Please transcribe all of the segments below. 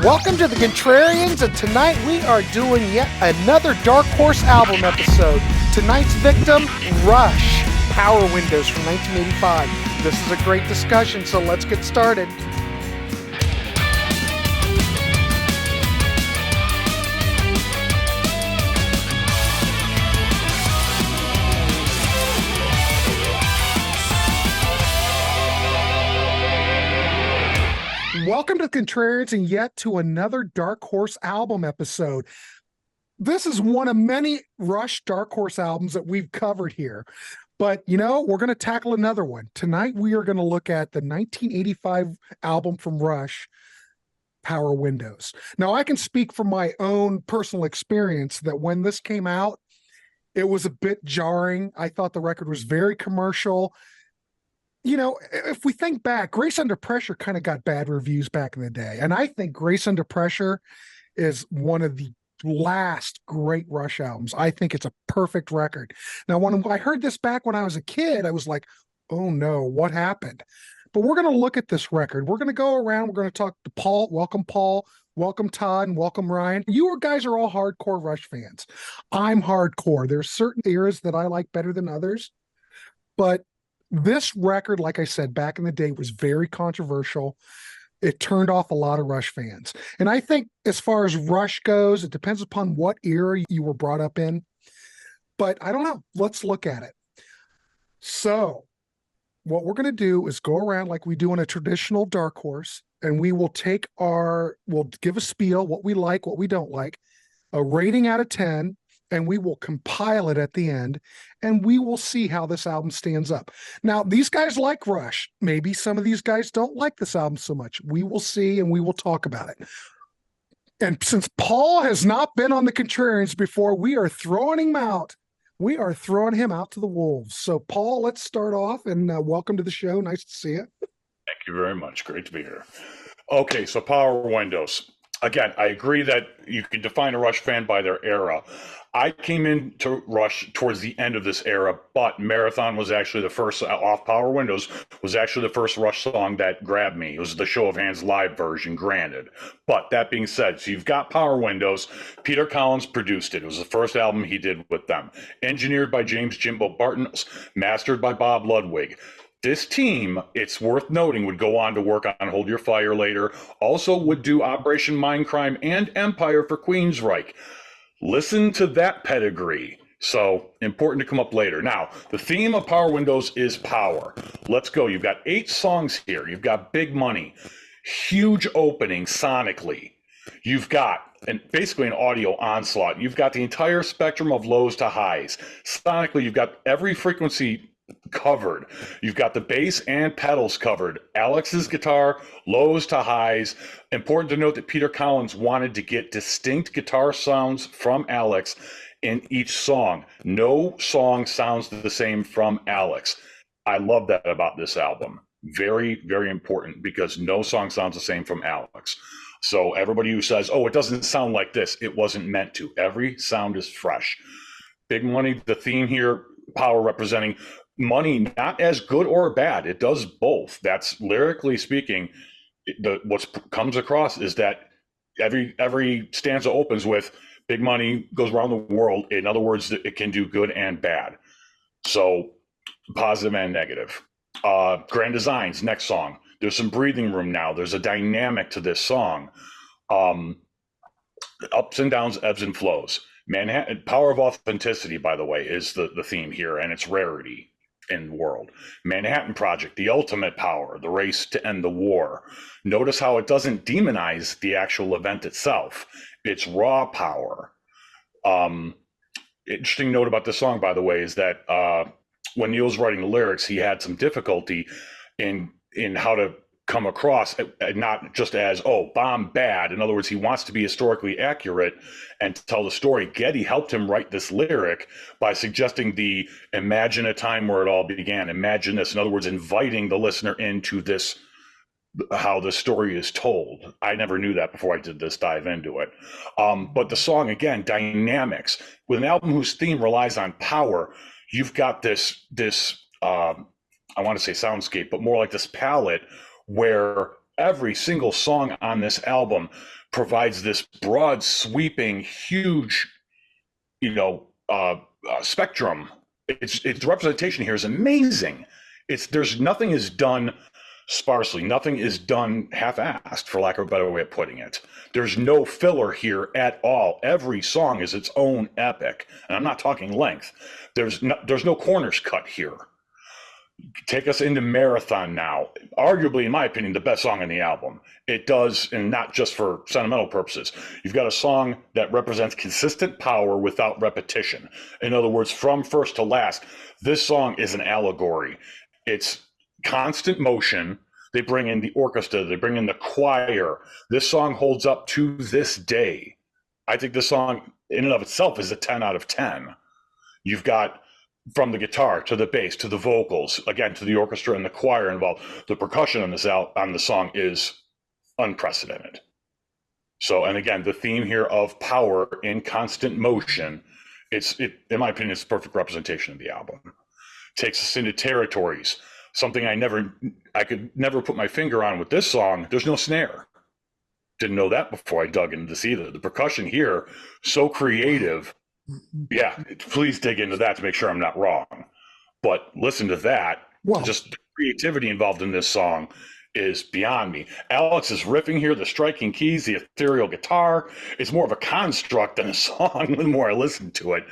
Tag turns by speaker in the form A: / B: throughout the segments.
A: Welcome to the Contrarians, and tonight we are doing yet another Dark Horse album episode. Tonight's victim, Rush, Power Windows from 1985. This is a great discussion, so let's get started. Welcome to the Contrarians and yet to another Dark Horse album episode. This is one of many Rush Dark Horse albums that we've covered here. But, you know, we're going to tackle another one. Tonight we are going to look at the 1985 album from Rush, Power Windows. Now, I can speak from my own personal experience that when this came out, it was a bit jarring. I thought the record was very commercial. You know, if we think back, Grace Under Pressure kind of got bad reviews back in the day. And I think Grace Under Pressure is one of the last great Rush albums. I think it's a perfect record. Now, when I heard this back when I was a kid, I was like, oh no, what happened? But we're going to look at this record. We're going to go around. We're going to talk to Paul. Welcome, Todd, and welcome, Ryan. You guys are all hardcore Rush fans. I'm hardcore. There's certain eras that I like better than others. But this record, like I said, back in the day was very controversial. It turned off a lot of Rush fans. And I think as far as Rush goes, it depends upon what era you were brought up in. But I don't know. Let's look at it. So what we're going to do is go around like we do in a traditional Dark Horse, and we'll give a spiel, what we like, what we don't like, a rating out of 10, and we will compile it at the end, and we will see how this album stands up. Now, these guys like Rush. Maybe some of these guys don't like this album so much. We will see, and we will talk about it. And since Paul has not been on the Contrarians before, we are throwing him out. We are throwing him out to the wolves. So, Paul, let's start off, and welcome to the show. Nice to see you.
B: Thank you very much. Great to be here. Okay, so Power Windows. Again, I agree that you can define a Rush fan by their era. I came into Rush towards the end of this era, but Marathon was actually the first, off Power Windows, was actually the first Rush song that grabbed me. It was the Show of Hands live version, granted. But that being said, so you've got Power Windows. Peter Collins produced it. It was the first album he did with them. Engineered by James Jimbo Barton, mastered by Bob Ludwig. This team, it's worth noting, would go on to work on Hold Your Fire later, also would do Operation Mindcrime and Empire for Queensryche. Listen to that pedigree. So, important to come up later. Now, the theme of Power Windows is power. Let's go. You've got 8 songs here. You've got Big Money, huge opening sonically. You've got basically an audio onslaught. You've got the entire spectrum of lows to highs. Sonically, you've got every frequency covered. You've got the bass and pedals covered. Alex's guitar, lows to highs. Important to note that Peter Collins wanted to get distinct guitar sounds from Alex in each song. No song sounds the same from Alex. I love that about this album. Very, very important, because no song sounds the same from Alex. So everybody who says, oh, it doesn't sound like this, it wasn't meant to. Every sound is fresh. Big Money, the theme here, power representing money, not as good or bad. It does both. That's lyrically speaking. What comes across is that every stanza opens with big money goes around the world. In other words, it can do good and bad. So positive and negative. Grand Designs, next song. There's some breathing room now. There's a dynamic to this song. Ups and downs, ebbs and flows. Manhattan, power of authenticity, by the way, is the theme here, and its rarity in the world. Manhattan Project, the ultimate power, the race to end the war. Notice how it doesn't demonize the actual event itself. It's raw power. Interesting note about this song, by the way, is that when Neil was writing the lyrics, he had some difficulty in how to come across, not just as, oh, bomb bad. In other words, he wants to be historically accurate and tell the story. Geddy helped him write this lyric by suggesting imagine a time where it all began. Imagine this. In other words, inviting the listener into this, how the story is told. I never knew that before I did this dive into it. But the song, again, dynamics. With an album whose theme relies on power, you've got this I want to say soundscape, but more like this palette where every single song on this album provides this broad, sweeping, huge, spectrum. Its representation here is amazing. There's nothing is done sparsely. Nothing is done half-assed, for lack of a better way of putting it. There's no filler here at all. Every song is its own epic, and I'm not talking length. There's no corners cut here. Take us into Marathon now. Arguably, in my opinion, the best song on the album. It does, and not just for sentimental purposes. You've got a song that represents consistent power without repetition. In other words, from first to last, this song is an allegory. It's constant motion. They bring in the orchestra. They bring in the choir. This song holds up to this day. I think this song, in and of itself, is a 10 out of 10. You've got from the guitar to the bass to the vocals, again, to the orchestra and the choir involved. The percussion on the song is unprecedented. So, and again, the theme here of power in constant motion, in my opinion, it's a perfect representation of the album. Takes us into territories, something I could never put my finger on with this song. There's no snare. Didn't know that before I dug into this either. The percussion here, so creative. Yeah, please dig into that to make sure I'm not wrong. But listen to that. Well, just the creativity involved in this song is beyond me. Alex is riffing here, the striking keys, the ethereal guitar. It's more of a construct than a song the more I listen to it.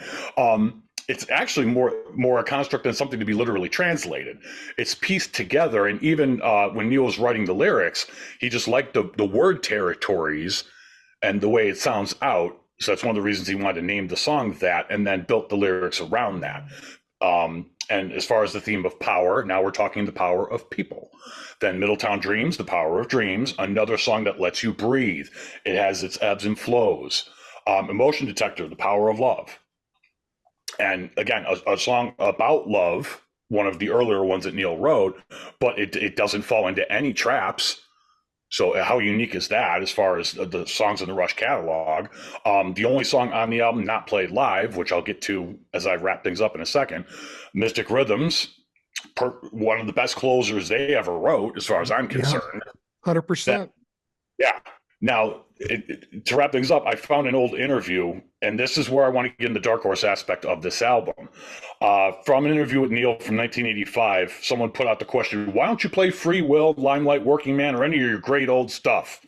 B: It's actually more a construct than something to be literally translated. It's pieced together, and even when Neil was writing the lyrics, he just liked the word territories and the way it sounds out. So that's one of the reasons he wanted to name the song that, and then built the lyrics around that. And as far as the theme of power, now we're talking the power of people. Then Middletown Dreams, the power of dreams, another song that lets you breathe. It has its ebbs and flows. Emotion Detector, the power of love. And again, a song about love, one of the earlier ones that Neil wrote, but it doesn't fall into any traps. So how unique is that as far as the songs in the Rush catalog? The only song on the album not played live, which I'll get to as I wrap things up in a second, Mystic Rhythms, one of the best closers they ever wrote, as far as I'm concerned.
A: 100%.
B: Yeah. Now, to wrap things up, I found an old interview, and this is where I want to get in the Dark Horse aspect of this album. From an interview with Neil from 1985, someone put out the question, why don't you play Free Will, Limelight, Working Man, or any of your great old stuff?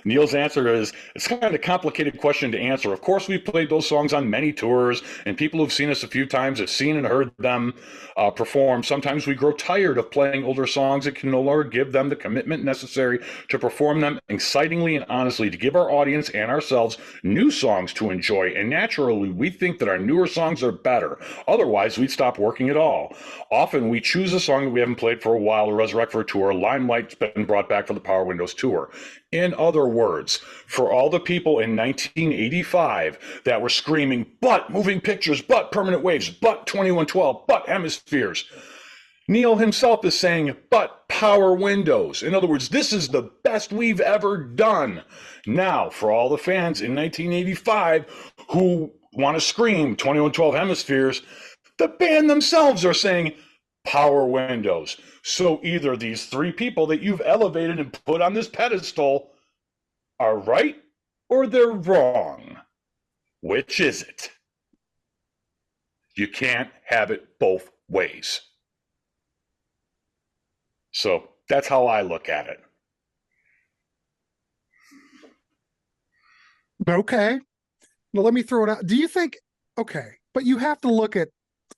B: Neil's answer is, it's kind of a complicated question to answer. Of course, we've played those songs on many tours, and people who've seen us a few times have seen and heard them perform. Sometimes we grow tired of playing older songs and can no longer give them the commitment necessary to perform them excitingly and honestly, to give our audience and ourselves new songs to enjoy. And naturally, we think that our newer songs are better. Otherwise, we'd stop working at all. Often, we choose a song that we haven't played for a while to resurrect for a tour. Limelight's been brought back for the Power Windows tour. In other words, for all the people in 1985 that were screaming, but moving pictures, but permanent waves, but 2112, but hemispheres, Neil himself is saying, but Power Windows. In other words, this is the best we've ever done. Now, for all the fans in 1985 who want to scream 2112 hemispheres, the band themselves are saying Power Windows. So either these three people that you've elevated and put on this pedestal are right or they're wrong. Which is it? You can't have it both ways. So that's how I look at it.
A: Okay. Well, let me throw it out. Do you think, okay, but you have to look at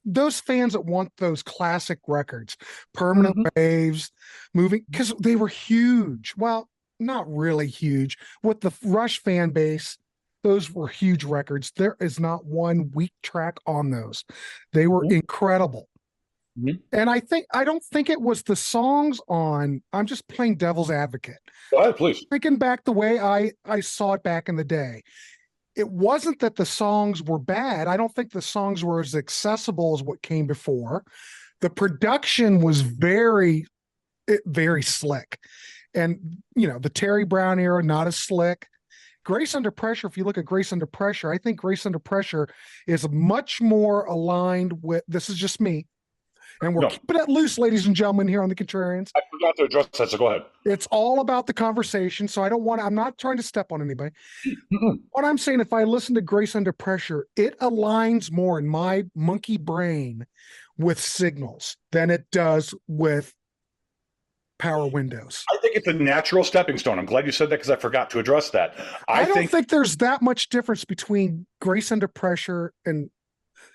A: those fans that want those classic records, Permanent Waves, Moving, because they were huge. Well, not really huge. With the Rush fan base, those were huge records. There is not one weak track on those. They were incredible. And I don't think it was the songs on, I'm just playing devil's advocate.
B: Go ahead, please.
A: Thinking back the way I saw it back in the day. It wasn't that the songs were bad. I don't think the songs were as accessible as what came before. The production was very, very slick. And, you know, the Terry Brown era, not as slick. Grace Under Pressure, if you look at Grace Under Pressure, I think Grace Under Pressure is much more aligned with, this is just me, And we're keeping it loose, ladies and gentlemen, here on the Contrarians.
B: I forgot to address that, so go ahead.
A: It's all about the conversation, so I'm not trying to step on anybody. What I'm saying, if I listen to Grace Under Pressure, it aligns more in my monkey brain with Signals than it does with Power Windows.
B: I think it's a natural stepping stone. I'm glad you said that because I forgot to address that.
A: I don't think there's that much difference between Grace Under Pressure and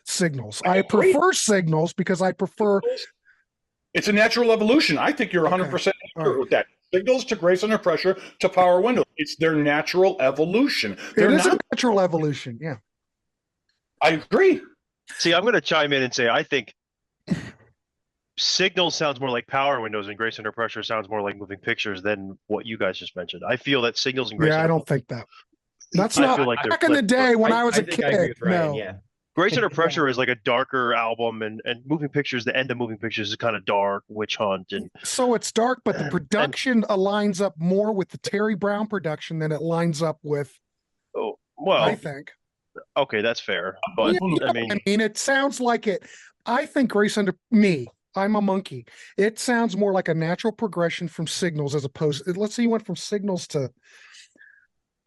A: Signals. I prefer Signals because I prefer.
B: It's a natural evolution. I think you're 100% accurate with that. Signals to Grace Under Pressure to Power Windows. It's their natural evolution.
A: It is a natural evolution. Yeah.
B: I agree.
C: See, I'm going to chime in and say I think Signals sounds more like Power Windows and Grace Under Pressure sounds more like Moving Pictures than what you guys just mentioned. I feel that Signals and Grace
A: I don't think that. That's not
C: like
A: back in the day when I was a kid.
D: Ryan,
A: no.
D: yeah.
C: Grace Under Pressure is like a darker album, and Moving Pictures, the end of Moving Pictures is kind of dark, witch hunt, and
A: so it's dark, but the production aligns up more with the Terry Brown production than it lines up with.
C: Oh well,
A: I think.
C: Okay, that's fair, but I
A: mean, it sounds like it. I think Grace Under me. I'm a monkey. It sounds more like a natural progression from Signals as opposed. Let's say you went from Signals to.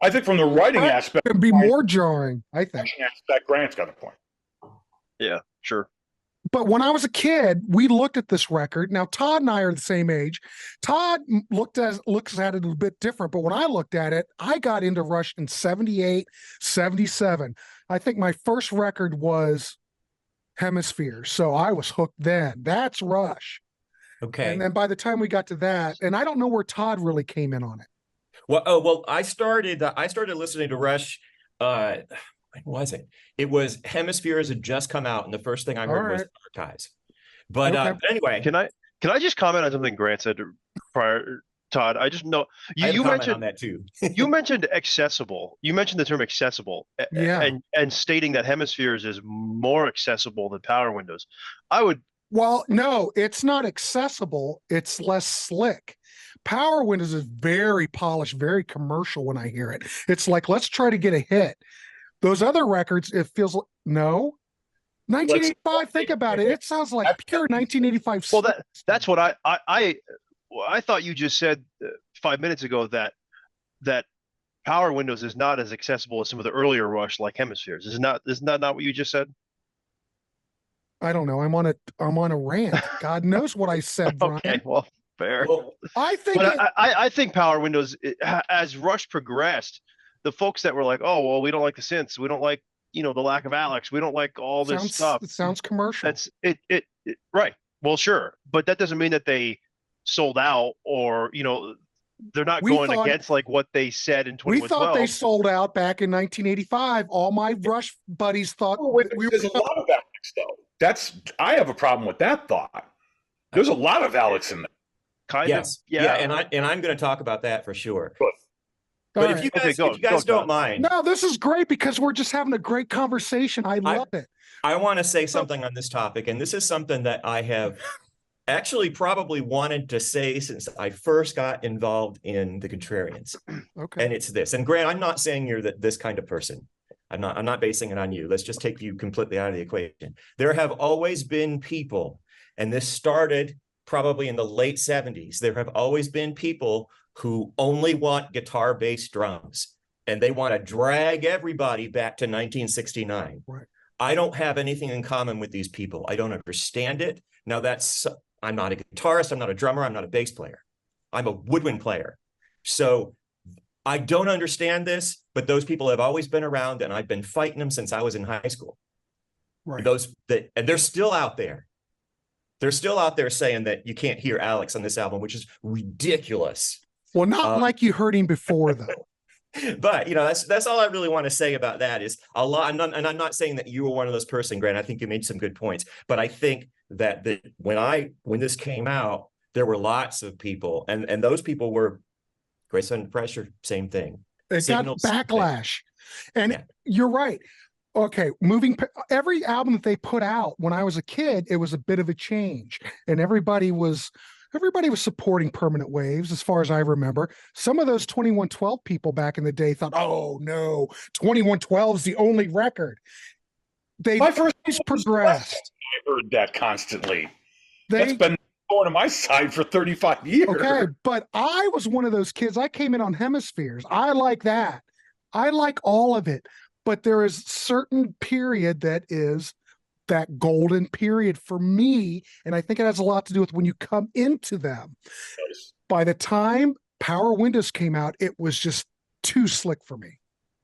B: I think from the writing aspect,
A: it'd be more jarring. I think.
B: Grant's got a point.
C: Yeah, sure.
A: But when I was a kid, we looked at this record. Now, Todd and I are the same age. Todd looks at it a bit different. But when I looked at it, I got into Rush in 78, 77. I think my first record was Hemisphere. So I was hooked then. That's Rush.
D: Okay.
A: And then by the time we got to that, and I don't know where Todd really came in on it.
D: Well, I started listening to Rush. When was it? It was Hemispheres had just come out, and the first thing I heard was Archives. But anyway,
C: can I just comment on something Grant said prior, Todd? I just know you mentioned
D: on that too.
C: You mentioned accessible. You mentioned the term accessible, and stating that Hemispheres is more accessible than Power Windows.
A: Well, no, it's not accessible. It's less slick. Power Windows is very polished, very commercial when I hear it. It's like, let's try to get a hit. Those other records, it feels like, no. 1985, think about it. It sounds like pure 1985.
C: Well, that's what I thought you just said 5 minutes ago that Power Windows is not as accessible as some of the earlier Rush like Hemispheres. Isn't that not what you just said?
A: I don't know. I'm on a rant. God knows what I said, Brian.
C: Okay, well, fair.
D: Well,
A: I think
C: I think Power Windows, as Rush progressed, the folks that were like, oh, well, we don't like the synths, we don't like, the lack of Alex, we don't like all this stuff.
A: It sounds commercial.
C: That's it, right. Well, sure. But that doesn't mean that they sold out or, they're not going against like what they said in 2012.
A: We thought they sold out back in 1985. All my Rush buddies thought
B: there's a lot of Alex, though. I have a problem with that thought. There's a lot of Alex in there.
C: Kind of.
D: Yeah, and I'm going to talk about that for sure.
B: Good.
D: But if you guys don't mind.
A: No, this is great because we're just having a great conversation. I love it.
D: I want to say something on this topic, and this is something that I have actually probably wanted to say since I first got involved in the Contrarians.
A: Okay.
D: And it's this. And Grant, I'm not saying you're this kind of person. I'm not basing it on you. Let's just take you completely out of the equation. There have always been people, and this started probably in the late 70s. There have always been people who only want guitar-based drums, and they want to drag everybody back to 1969.
A: Right.
D: I don't have anything in common with these people. I don't understand it. Now I'm not a guitarist, I'm not a drummer, I'm not a bass player. I'm a woodwind player. So I don't understand this, but those people have always been around, and I've been fighting them since I was in high school.
A: Right.
D: And they're still out there. They're still out there saying that you can't hear Alex on this album, which is ridiculous.
A: Well, not like you heard him before, though.
D: But that's all I really want to say about that is a lot. And I'm not saying that you were one of those person, Grant. I think you made some good points. But I think that when this came out, there were lots of people, and those people were Grace Under Pressure, same thing.
A: It got backlash, and you're right. Okay, every album that they put out when I was a kid, it was a bit of a change, and everybody was supporting Permanent Waves, as far as I remember. Some of those 2112 people back in the day thought, "Oh no, 2112 is the only record." My first progressed.
B: I heard that constantly. That's been going to my side for 35 years.
A: Okay, but I was one of those kids. I came in on hemispheres. I like that. I like all of it. But there is certain period that is that golden period for me, and I think it has a lot to do with when you come into them.
B: Nice.
A: By the time Power Windows came out, it was just too slick for me.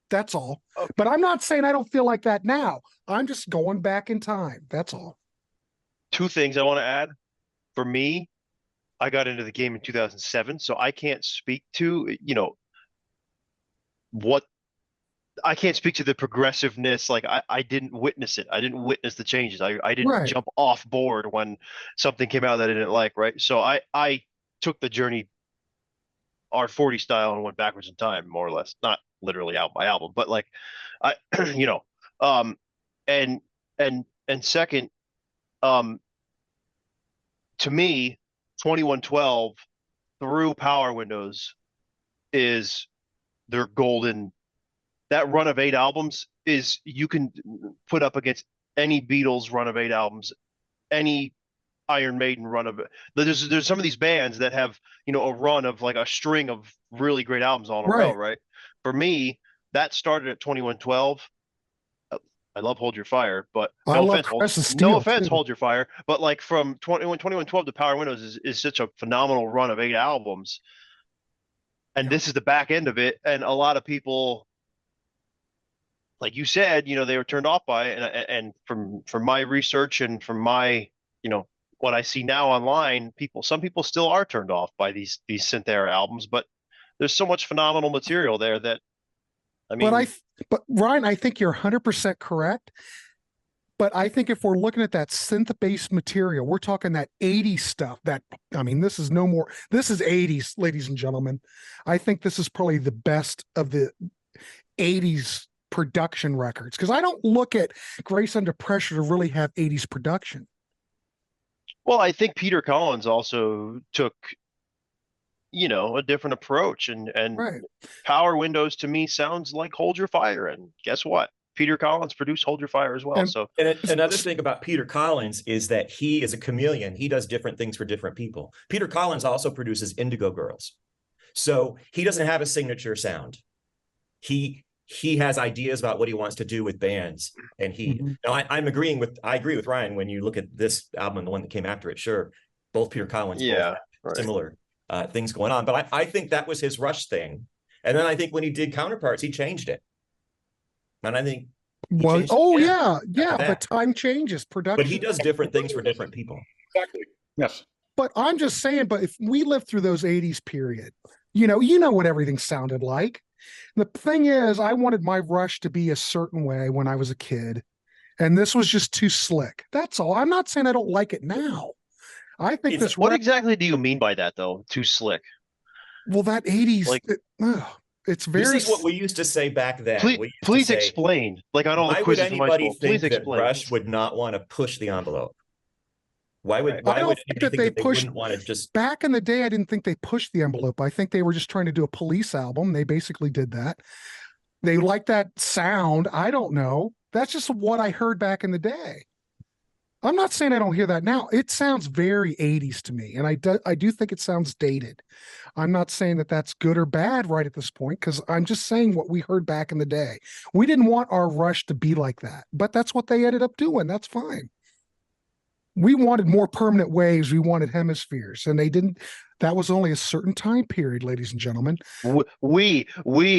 A: That's all.
C: Okay.
A: But I'm not saying I don't feel like that now. I'm just going back in time. That's all.
C: Two things I want to add. For me, I got into the game in 2007, so I can't speak to, what I can't speak to the progressiveness. Like I didn't witness it. I didn't witness the changes. I didn't
A: Right.
C: jump off board when something came out that I didn't like, right? So I took the journey R40 style and went backwards in time, more or less. Not literally album by album, but like I and second, to me, 2112 through Power Windows is their golden. That run of 8 albums is, you can put up against any Beatles run of 8 albums, any Iron Maiden run of it. There's some of these bands that have, a run of like a string of really great albums all in a row, right? For me, that started at 2112. I love Hold Your Fire, but no offense, Hold Your Fire. But like from 2112 to Power Windows is such a phenomenal run of 8 albums. And this is the back end of it. And a lot of people, like you said, they were turned off by it. And from my research and from my, what I see now online, some people still are turned off by these synth era albums, but there's so much phenomenal material there that, I mean,
A: but Ryan, I think you're 100% correct. But I think if we're looking at that synth-based material, we're talking that 80s stuff. This is 80s, ladies and gentlemen. I think this is probably the best of the 80s production records, because I don't look at Grace Under Pressure to really have 80s production.
C: Well, I think Peter Collins also took, a different approach, and
A: right.
C: Power Windows to me sounds like Hold Your Fire, and guess what? Peter Collins produced Hold Your Fire as well.
D: And another thing about Peter Collins is that he is a chameleon. He does different things for different people. Peter Collins also produces Indigo Girls. So he doesn't have a signature sound. He has ideas about what he wants to do with bands. And I agree with Ryan when you look at this album and the one that came after it. Sure, both Peter Collins similar things going on. But I think that was his Rush thing. And then I think when he did Counterparts, he changed it. And I think
A: but time changes, production.
D: But he does different things for different people.
B: Exactly. Yes.
A: But I'm just saying, but if we lived through those 80s period, you know what everything sounded like. The thing is, I wanted my Rush to be a certain way when I was a kid, and this was just too slick. That's all. I'm not saying I don't like it now. I think
C: what exactly do you mean by that, though? Too slick?
A: Well, that 80s, it's very.
D: This is what we used to say back then.
C: Please explain. Like on all the quizzes in my school. Please explain.
D: Rush would not want to push the envelope. Why would
A: they push?
D: Want to just
A: back in the day? I didn't think they pushed the envelope. I think they were just trying to do a Police album. They basically did that. They like that sound. I don't know. That's just what I heard back in the day. I'm not saying I don't hear that now. It sounds very 80s to me, and I do think it sounds dated. I'm not saying that that's good or bad right at this point, because I'm just saying what we heard back in the day. We didn't want our Rush to be like that, but that's what they ended up doing. That's fine. We wanted more permanent waves. We wanted hemispheres, and they didn't. That was only a certain time period, ladies and gentlemen.
C: We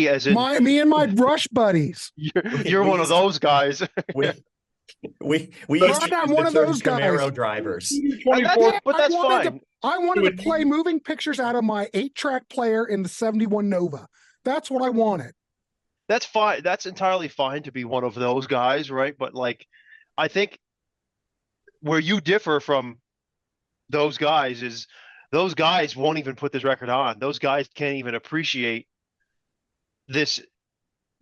C: as in
A: me and my Rush buddies.
C: You're one of those guys.
D: We used to
A: I'm one of those
D: Camaro
A: guys.
D: Drivers.
C: But that's fine.
A: I wanted to play moving pictures out of my 8-track player in the 71 Nova. That's what I wanted.
C: That's fine. That's entirely fine to be one of those guys, right? But like, I think where you differ from those guys is those guys won't even put this record on. Those guys can't even appreciate this,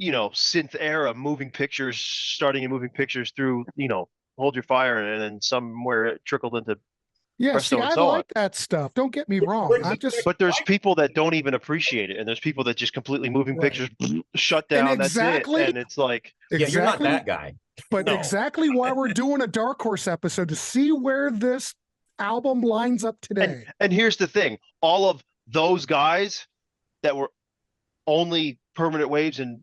C: synth era moving pictures, starting in moving pictures through, Hold Your Fire, and then somewhere it trickled into.
A: Yeah, see, I like that stuff. Don't get me wrong.
C: But there's people that don't even appreciate it, and there's people that just completely moving pictures shut down. And that's it. And it's like,
D: you're not that guy.
A: But exactly why we're doing a Dark Horse episode, to see where this album lines up today.
C: And here's the thing: all of those guys that were only Permanent Waves and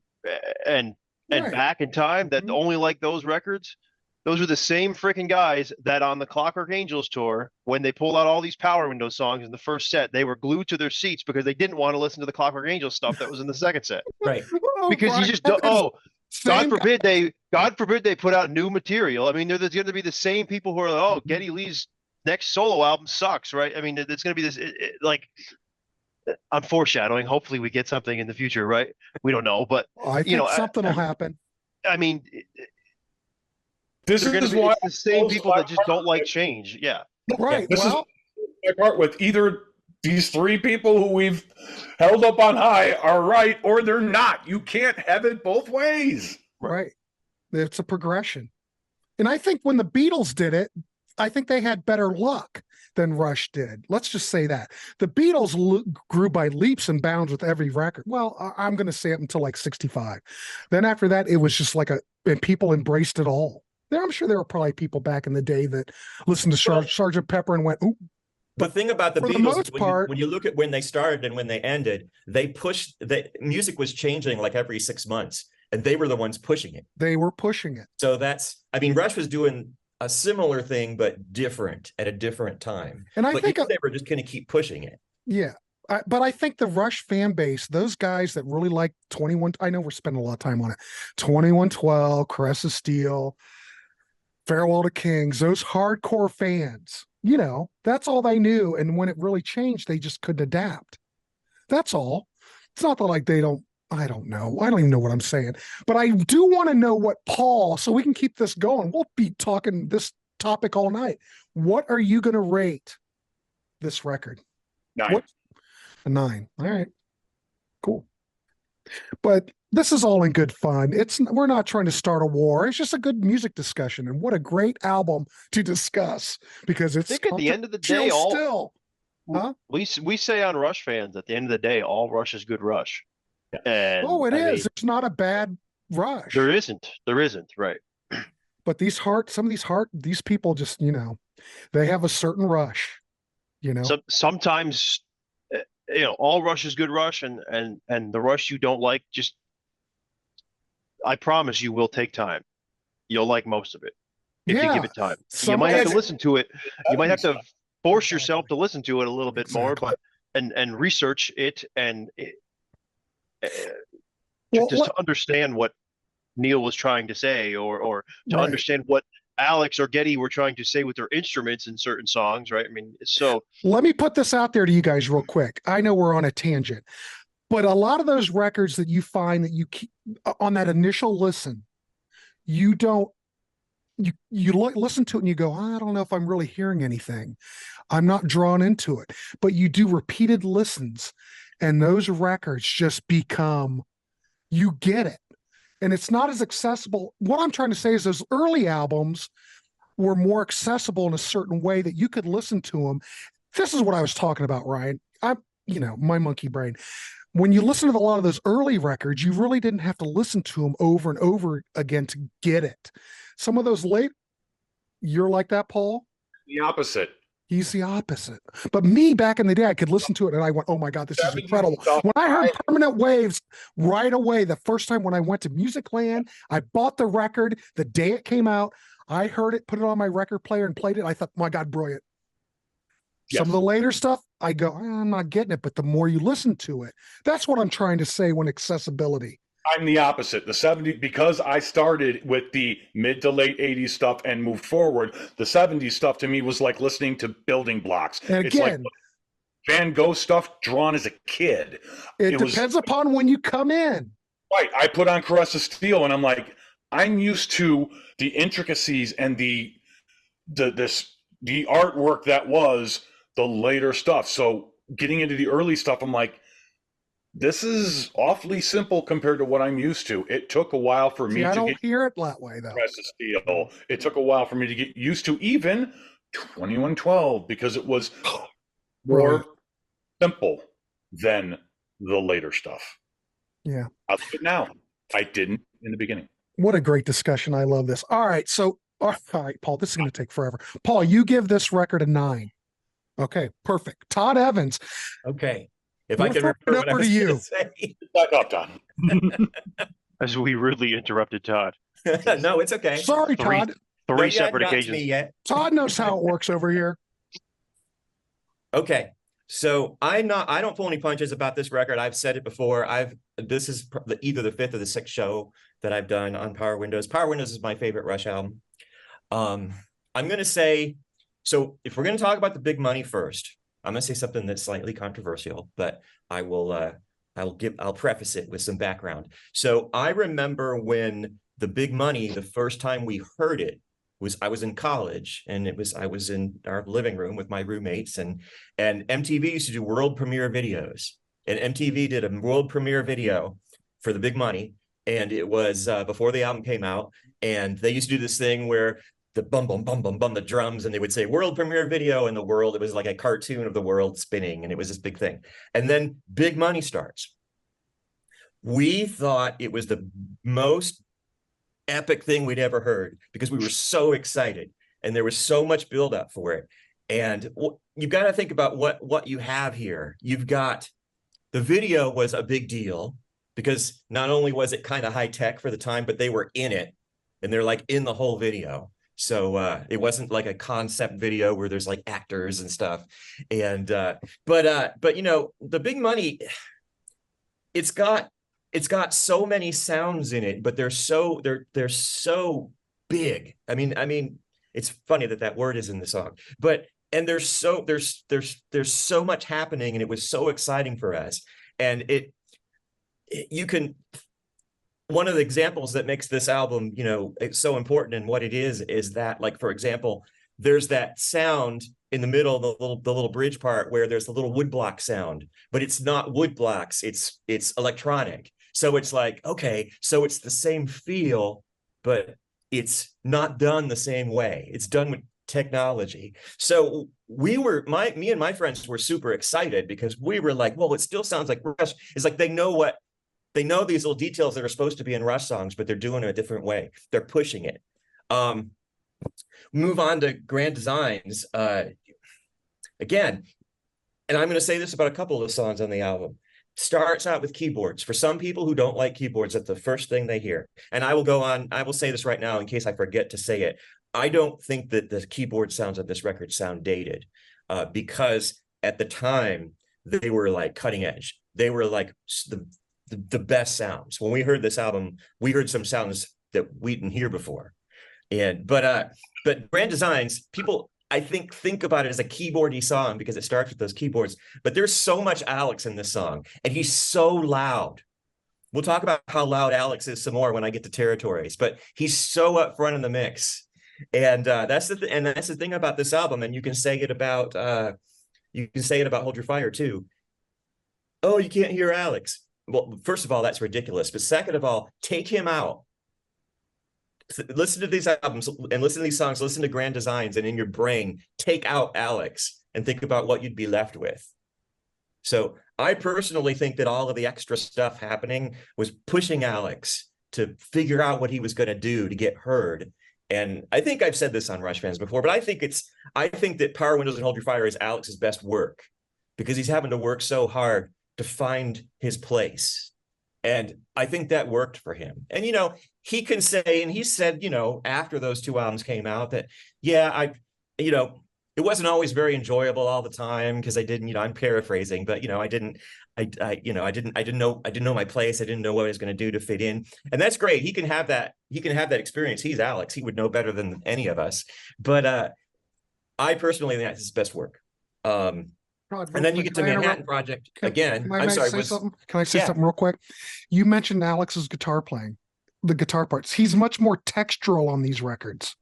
A: Right.
C: back in time, that only like those records, those are the same freaking guys that on the Clockwork Angels tour, when they pulled out all these Power Window songs in the first set, they were glued to their seats because they didn't want to listen to the Clockwork Angels stuff that was in the second set.
D: Right.
C: Because you just don't. Oh, God forbid they put out new material. I mean, there's going to be the same people who are like, oh, Geddy Lee's next solo album sucks, right? I mean, it's going to be this like. I'm foreshadowing. Hopefully, we get something in the future, right? We don't know, but
A: I think something will happen.
C: I mean,
B: This is why
C: it's the same people that just don't like change. Yeah,
A: right.
B: This is my part with either these three people who we've held up on high are right or they're not. You can't have it both ways.
A: Right. It's a progression. And I think when the Beatles did it, I think they had better luck than Rush did. Let's just say that. The Beatles grew by leaps and bounds with every record. Well, I'm going to say it until like 65. Then after that, it was just like and people embraced it all. I'm sure there were probably people back in the day that listened to Sgt. Pepper and went, ooh.
D: The thing about the
A: For
D: Beatles,
A: the most part,
D: when you look at when they started and when they ended, they pushed, the music was changing like every 6 months, and they were the ones pushing it.
A: They were pushing it.
D: So Rush was doing a similar thing, but different at a different time.
A: And I think
D: they were just going to keep pushing it.
A: Yeah. But I think the Rush fan base, those guys that really like 21, I know we're spending a lot of time on it, 2112, Caress of Steel, Farewell to Kings, those hardcore fans, that's all they knew. And when it really changed, they just couldn't adapt. That's all. It's not that like I don't know. I don't even know what I'm saying. But I do want to know what Paul, so we can keep this going. We'll be talking this topic all night. What are you going to rate this record?
B: 9.
A: A 9. All right. Cool. But this is all in good fun. We're not trying to start a war. It's just a good music discussion, and what a great album to discuss because it's.
C: I think at the end of the day, we say on Rush fans at the end of the day, all Rush is good Rush. And
A: it is. It's not a bad Rush.
C: There isn't. Right.
A: But these people just they have a certain Rush.
C: Sometimes. All Rush is good Rush, and the Rush you don't like, just I promise you will take time. You'll like most of it if you give it time. You might have to listen to it. You might have to force yourself to listen to it a little bit more, but and research it just to understand what Neil was trying to say, or to understand what Alex or Geddy were trying to say with their instruments in certain songs, right? I mean, so
A: let me put this out there to you guys real quick. I know we're on a tangent, but a lot of those records that you find that you keep on that initial listen, you listen to it and you go, I don't know if I'm really hearing anything. I'm not drawn into it, but you do repeated listens and those records just become, you get it. And it's not as accessible. What I'm trying to say is those early albums were more accessible in a certain way that you could listen to them. This is what I was talking about, Ryan. My monkey brain. When you listen to a lot of those early records, you really didn't have to listen to them over and over again to get it. Some of those you're like that, Paul?
B: The opposite.
A: He's the opposite. But me back in the day, I could listen to it and I went, oh my God, this is incredible. When I heard Permanent Waves right away, the first time when I went to Musicland, I bought the record the day it came out. I heard it, put it on my record player and played it. I thought, my God, brilliant. Yes. Some of the later stuff, I go, I'm not getting it. But the more you listen to it, that's what I'm trying to say when accessibility.
B: I'm the opposite. The 70s, because I started with the mid to late 80s stuff and moved forward, the 70s stuff to me was like listening to building blocks.
A: And
B: it's like Van Gogh stuff drawn as a kid.
A: It depends upon when you come in.
B: Right. I put on Caress of Steel and I'm like, I'm used to the intricacies and the artwork that was the later stuff. So getting into the early stuff, I'm like, this is awfully simple compared to what I'm used to. It took a while for me to
A: I don't hear it that way, though.
B: Caress of Steel. It took a while for me to get used to even 2112 because it was more simple than the later stuff.
A: Yeah.
B: I love it now. I didn't in the beginning.
A: What a great discussion. I love this. All right. So All right, Paul, this is going to take forever. Paul, you give this record a 9. Okay, perfect. Todd Evans.
D: Okay. If
A: We're
D: I can
A: throwing
D: remember
A: it
D: what I
A: over
D: was
A: to
D: going
A: you.
D: to say.
B: Back up, Don.
C: As we rudely interrupted Todd.
D: No, it's okay.
A: Sorry,
C: Three-
A: Todd.
D: No,
C: Three
D: you hadn't
C: separate
D: got to
C: occasions.
D: me yet.
A: Todd knows how it works over here.
D: Okay. So I don't pull any punches about this record. I've said it before. This is either the 5th or the 6th show that I've done on Power Windows. Power Windows is my favorite Rush album. I'm going to say, so if we're going to talk about the big money first, I'm going to say something that's slightly controversial, but I'll preface it with some background. So I remember when the big money, the first time we heard it, I was in college, and I was in our living room with my roommates, and MTV used to do world premiere videos, and MTV did a world premiere video for the big money, and it was before the album came out, and they used to do this thing where the bum bum bum bum bum the drums, and they would say world premiere video in the world. It was like a cartoon of the world spinning, and it was this big thing. And then Big Money starts. We thought it was the most epic thing we'd ever heard because we were so excited, and there was so much buildup for it. And you've got to think about what you have here. You've got the video was a big deal because not only was it kind of high tech for the time, but they were in it, and they're like in the whole video. So it wasn't like a concept video where there's like actors and stuff. And but you know, the Big Money, it's got so many sounds in it, but they're so big. I mean, it's funny that word is in the song, but there's so much happening, and it was so exciting for us. And one of the examples that makes this album, you know, it's so important and what it is that, like, for example, there's that sound in the middle, the little bridge part where there's the little woodblock sound, but it's not wood blocks, it's electronic. So it's like, okay, so it's the same feel, but it's not done the same way. It's done with technology. So me and my friends were super excited because we were like, well, it still sounds like Rush. It's like they know these little details that are supposed to be in Rush songs, but they're doing it a different way. They're pushing it. Move on to Grand Designs. Again, and I'm going to say this about a couple of the songs on the album. Starts out with keyboards. For some people who don't like keyboards, that's the first thing they hear. And I will say this right now in case I forget to say it. I don't think that the keyboard sounds of this record sound dated because at the time they were like cutting edge. They were like the best sounds. When we heard this album, we heard some sounds that we didn't hear before. But Grand Designs, people I think about it as a keyboardy song because it starts with those keyboards, but there's so much Alex in this song, and he's so loud. We'll talk about how loud Alex is some more when I get to Territories, but he's so up front in the mix. And that's the thing about this album. And you can say it about Hold Your Fire too. Oh, you can't hear Alex. Well, first of all, that's ridiculous. But second of all, take him out. Listen to these albums and listen to these songs, listen to Grand Designs, and in your brain, take out Alex and think about what you'd be left with. So I personally think that all of the extra stuff happening was pushing Alex to figure out what he was going to do to get heard. And I think I've said this on Rush Fans before, but I think that Power Windows and Hold Your Fire is Alex's best work because he's having to work so hard to find his place. And I think that worked for him. And, you know, he can say, and he said, you know, after those two albums came out that, yeah, it wasn't always very enjoyable all the time because I didn't, you know, I'm paraphrasing, but, you know, I didn't know my place. I didn't know what I was going to do to fit in. And that's great. He can have that experience. He's Alex. He would know better than any of us. But I personally think that's his best work. And then you get to Manhattan Project again.
A: Can I say something real quick? You mentioned Alex's guitar playing, the guitar parts. He's much more textural on these records,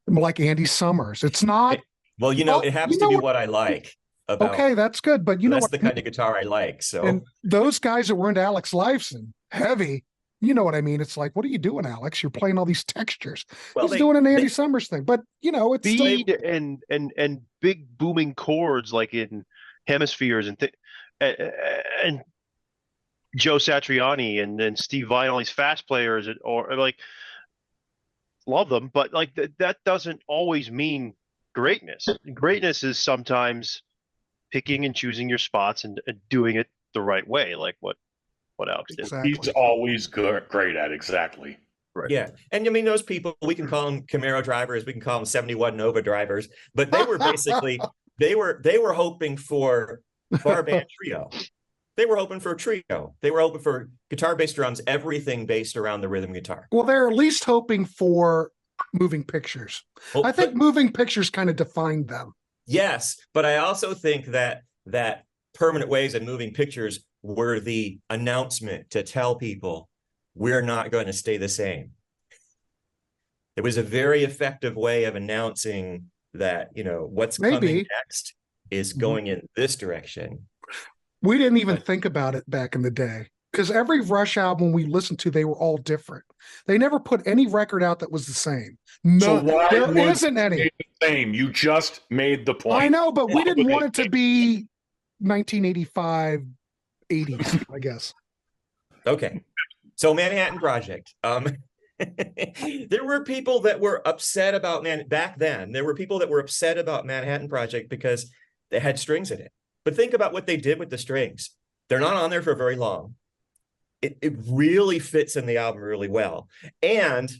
A: like Andy Summers. It's not.
D: Well, you know, it happens to be what I like.
A: Okay, that's good. But that's
D: the kind of guitar I like. So,
A: and those guys that were into Alex Lifeson, heavy. You know what I mean? It's like, what are you doing, Alex? You're playing all these textures. Well, he's doing an Andy Summers thing, but you know, it's
C: speed and big booming chords like in Hemispheres and Joe Satriani and Steve Vai, all these fast players, or like love them, but like that doesn't always mean greatness. Greatness is sometimes picking and choosing your spots and doing it the right way, like what Alex did.
A: Exactly.
B: He's always great at exactly.
C: Right.
D: Yeah. And I mean, those people, we can call them Camaro drivers, we can call them 71 Nova drivers, but they were basically, they were hoping for bar band trio. They were hoping for a trio. They were hoping for guitar, bass, drums, everything based around the rhythm guitar.
A: Well, they're at least hoping for moving pictures.
D: Well,
A: I think moving pictures kind of defined them.
D: Yes, but I also think that Permanent Waves and Moving Pictures were the announcement to tell people we're not going to stay the same. It was a very effective way of announcing that, you know, what's coming next is going in this direction.
A: We didn't even think about it back in the day, because every Rush album we listened to, they were all different. They never put any record out that was the same. No,
B: so
A: there isn't any.
B: The same. You just made the point.
A: I know, but we didn't want it to be 1985, 80s, I guess.
D: Okay. So Manhattan Project. There were people that were upset about back then. There were people that were upset about Manhattan Project because they had strings in it. But think about what they did with the strings. They're not on there for very long. It really fits in the album really well. And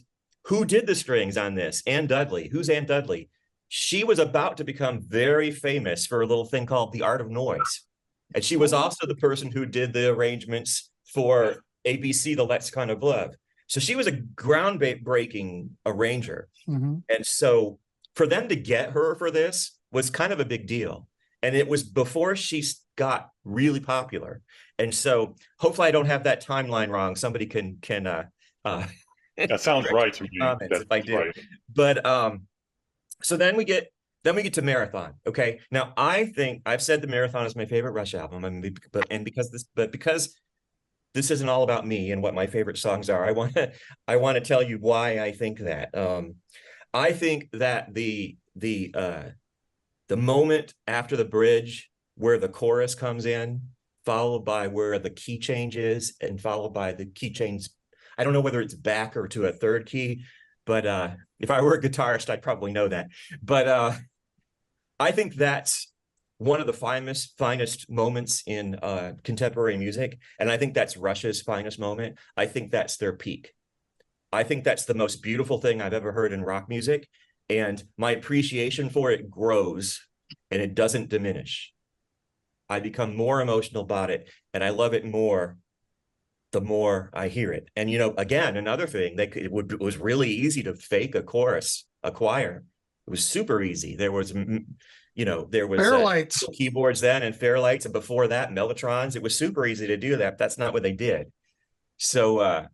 D: who did the strings on this? Ann Dudley. Who's Ann Dudley? She was about to become very famous for a little thing called The Art of Noise. And she was also the person who did the arrangements for ABC, The Lexicon of Love. So she was a groundbreaking arranger.
A: Mm-hmm.
D: And so for them to get her for this was kind of a big deal. And it was before she got really popular. And so hopefully I don't have that timeline wrong. Somebody can
B: that sounds right to me.
D: If I did.
B: Right.
D: But so then we get to Marathon. Okay. Now I think I've said the Marathon is my favorite Rush album. I mean, because this isn't all about me and what my favorite songs are. I want to tell you why I think that. I think that the moment after the bridge where the chorus comes in, followed by where the key change is, and followed by the key change, I don't know whether it's back or to a third key, but if I were a guitarist, I'd probably know that. But I think that's one of the finest moments in contemporary music, and I think that's Rush's finest moment. I think that's their peak. I think that's the most beautiful thing I've ever heard in rock music, and my appreciation for it grows and it doesn't diminish. I become more emotional about it, and I love it more the more I hear it. And, you know, again, another thing, it was really easy to fake a chorus, a choir. It was super easy. There was
A: Fairlights
D: keyboards then and Fairlights, and before that, Mellotrons. It was super easy to do that. But that's not what they did. So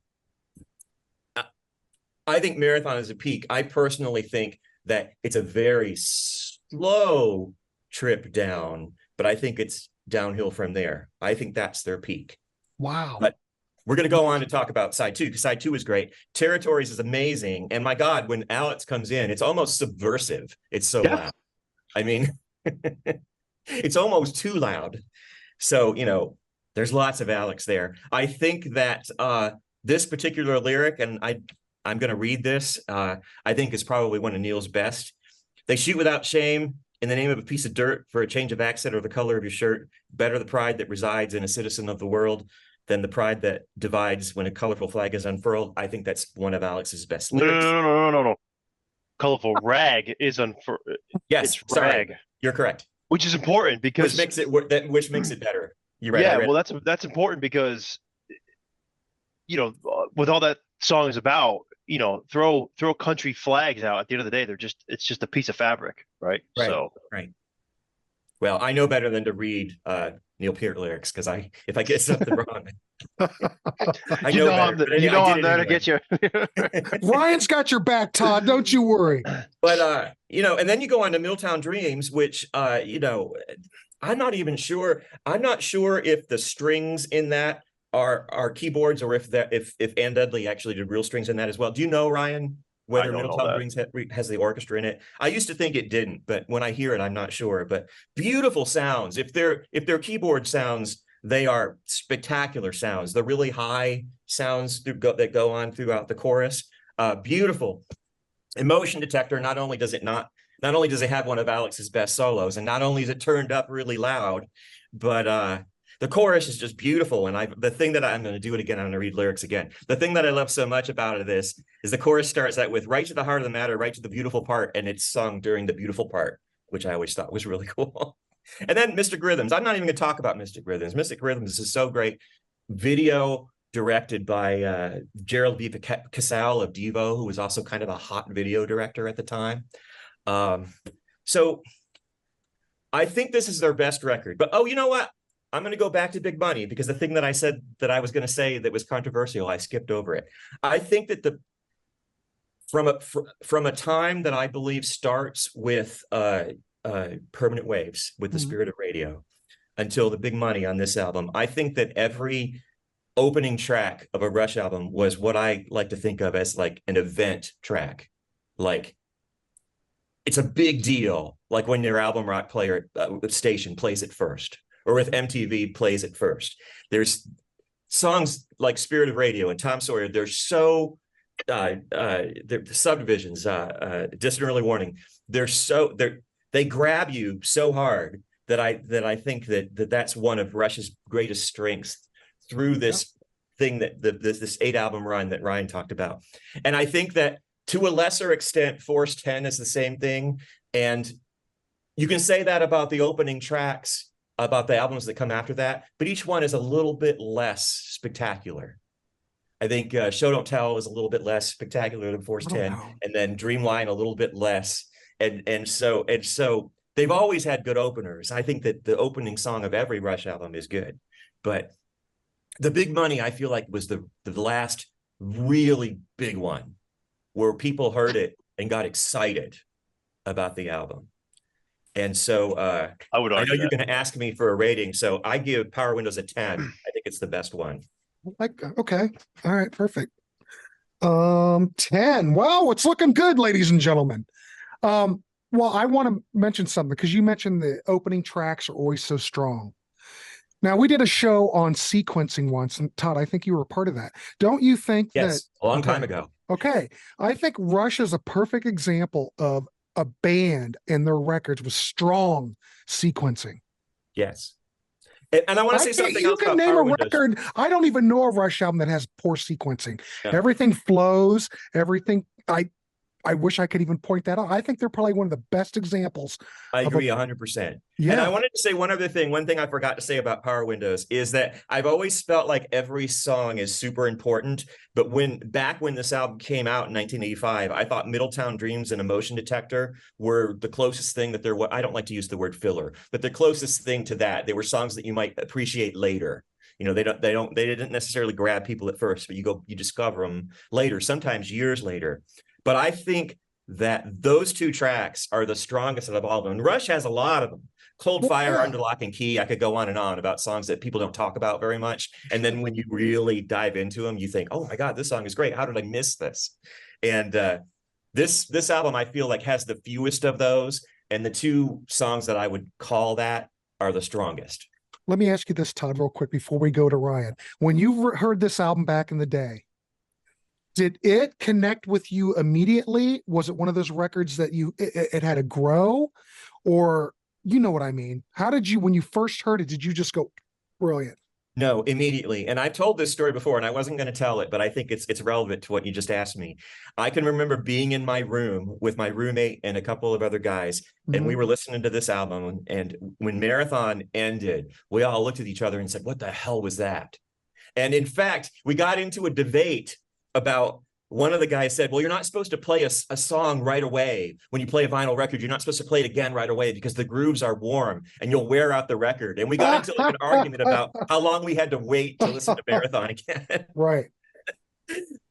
D: I think Marathon is a peak. I personally think that it's a very slow trip down, but I think it's downhill from there. I think that's their peak.
A: Wow.
D: But we're going to go on to talk about side two, because side two is great. Territories is amazing. And my God, when Alex comes in, it's almost subversive. It's so loud. I mean, it's almost too loud. So, you know, there's lots of Alex there. I think that this particular lyric, and I'm going to read this, I think is probably one of Neil's best. They shoot without shame in the name of a piece of dirt for a change of accent or the color of your shirt. Better the pride that resides in a citizen of the world than the pride that divides when a colorful flag is unfurled. I think that's one of Alex's best lyrics.
C: No. Colorful rag is unfurled.
D: Yes,
C: it's rag.
D: You're correct.
C: Which is important because
D: which makes it better. You're right.
C: Yeah, well, that's important because, you know, with all that song is about, you know, throw country flags out. At the end of the day, it's just a piece of fabric, right? So
D: right. Well, I know better than to read Neil Peart lyrics, because if I get something wrong, I know better.
C: I'm there to get you.
A: Ryan's got your back, Todd. Don't you worry.
D: But you know, and then you go on to Milltown Dreams, which you know, I'm not even sure. I'm not sure if the strings in that are keyboards, or if Ann Dudley actually did real strings in that as well. Do you know, Ryan, whether Milltown Dreams has the orchestra in it? I used to think it didn't, but when I hear it, I'm not sure. But beautiful sounds. If they're keyboard sounds, they are spectacular sounds. The really high sounds that go on throughout the chorus. Beautiful. Emotion Detector, not only does it have one of Alex's best solos, and not only is it turned up really loud, but the chorus is just beautiful. And I'm going to do it again. I'm going to read lyrics again. The thing that I love so much about this is the chorus starts out with right to the heart of the matter, right to the beautiful part. And it's sung during the beautiful part, which I always thought was really cool. And then Mystic Rhythms. I'm not even going to talk about Mystic Rhythms. Mystic Rhythms is so great. Video directed by Gerald B. Casale of Devo, who was also kind of a hot video director at the time. So I think this is their best record. But, oh, you know what? I'm going to go back to Big Money, because the thing that I said that I was going to say that was controversial, I skipped over it. I think that from a time that I believe starts with Permanent Waves, with the Spirit of Radio, until the Big Money on this album, I think that every opening track of a Rush album was what I like to think of as like an event track. Like, it's a big deal, like when your album rock player station plays it first, or with MTV plays it first. There's songs like Spirit of Radio and Tom Sawyer. They're so the subdivisions, Distant Early Warning. They grab you so hard that I think that's one of Rush's greatest strengths through this thing this 8-album run that Ryan talked about. And I think that to a lesser extent, Force 10 is the same thing. And you can say that about the opening tracks, about the albums that come after that, but each one is a little bit less spectacular. I think Show Don't Tell is a little bit less spectacular than Force 10, and then Dreamline a little bit less. And so they've always had good openers. I think that the opening song of every Rush album is good, but the Big Money, I feel like, was the last really big one where people heard it and got excited about the album. And so I know you're going to ask me for a rating, so I give Power Windows a 10. I think it's the best one.
A: Okay. All right, perfect. 10. Wow, it's looking good, ladies and gentlemen. Well, I want to mention something, because you mentioned the opening tracks are always so strong. Now, we did a show on sequencing once, and Todd, I think you were a part of that. Don't you think that...
D: a long time ago.
A: Okay. I think Rush is a perfect example of a band and their records with strong sequencing.
D: Yes. And I want to say something else.
A: You can name a record. I don't even know a Rush album that has poor sequencing. Yeah. Everything flows. Everything. I wish I could even point that out. I think they're probably one of the best example.
D: I agree 100%. Yeah. And I wanted to say one other thing. One thing I forgot to say about Power Windows is that I've always felt like every song is super important. But back when this album came out in 1985, I thought Middletown Dreams and Emotion Detector were the closest thing that there was. I don't like to use the word filler, but the closest thing to that. They were songs that you might appreciate later. You know, they didn't necessarily grab people at first, but you discover them later, sometimes years later. But I think that those two tracks are the strongest of all of them. And Rush has a lot of them. Cold Fire, Under Lock and Key. I could go on and on about songs that people don't talk about very much. And then when you really dive into them, you think, oh my God, this song is great. How did I miss this? And this album, I feel like, has the fewest of those. And the two songs that I would call that are the strongest.
A: Let me ask you this, Todd, real quick before we go to Ryan. When you heard this album back in the day, did it connect with you immediately? Was it one of those records that it had to grow, or you know what I mean? How did you, when you first heard it, did you just go, brilliant?
D: No, immediately. And I've told this story before, and I wasn't going to tell it, but I think it's relevant to what you just asked me. I can remember being in my room with my roommate and a couple of other guys, and we were listening to this album. And when Marathon ended, we all looked at each other and said, what the hell was that? And in fact, we got into a debate about, one of the guys said, well, you're not supposed to play a song right away. When you play a vinyl record, you're not supposed to play it again right away because the grooves are warm and you'll wear out the record. And we got into like an argument about how long we had to wait to listen to Marathon again.
A: Right.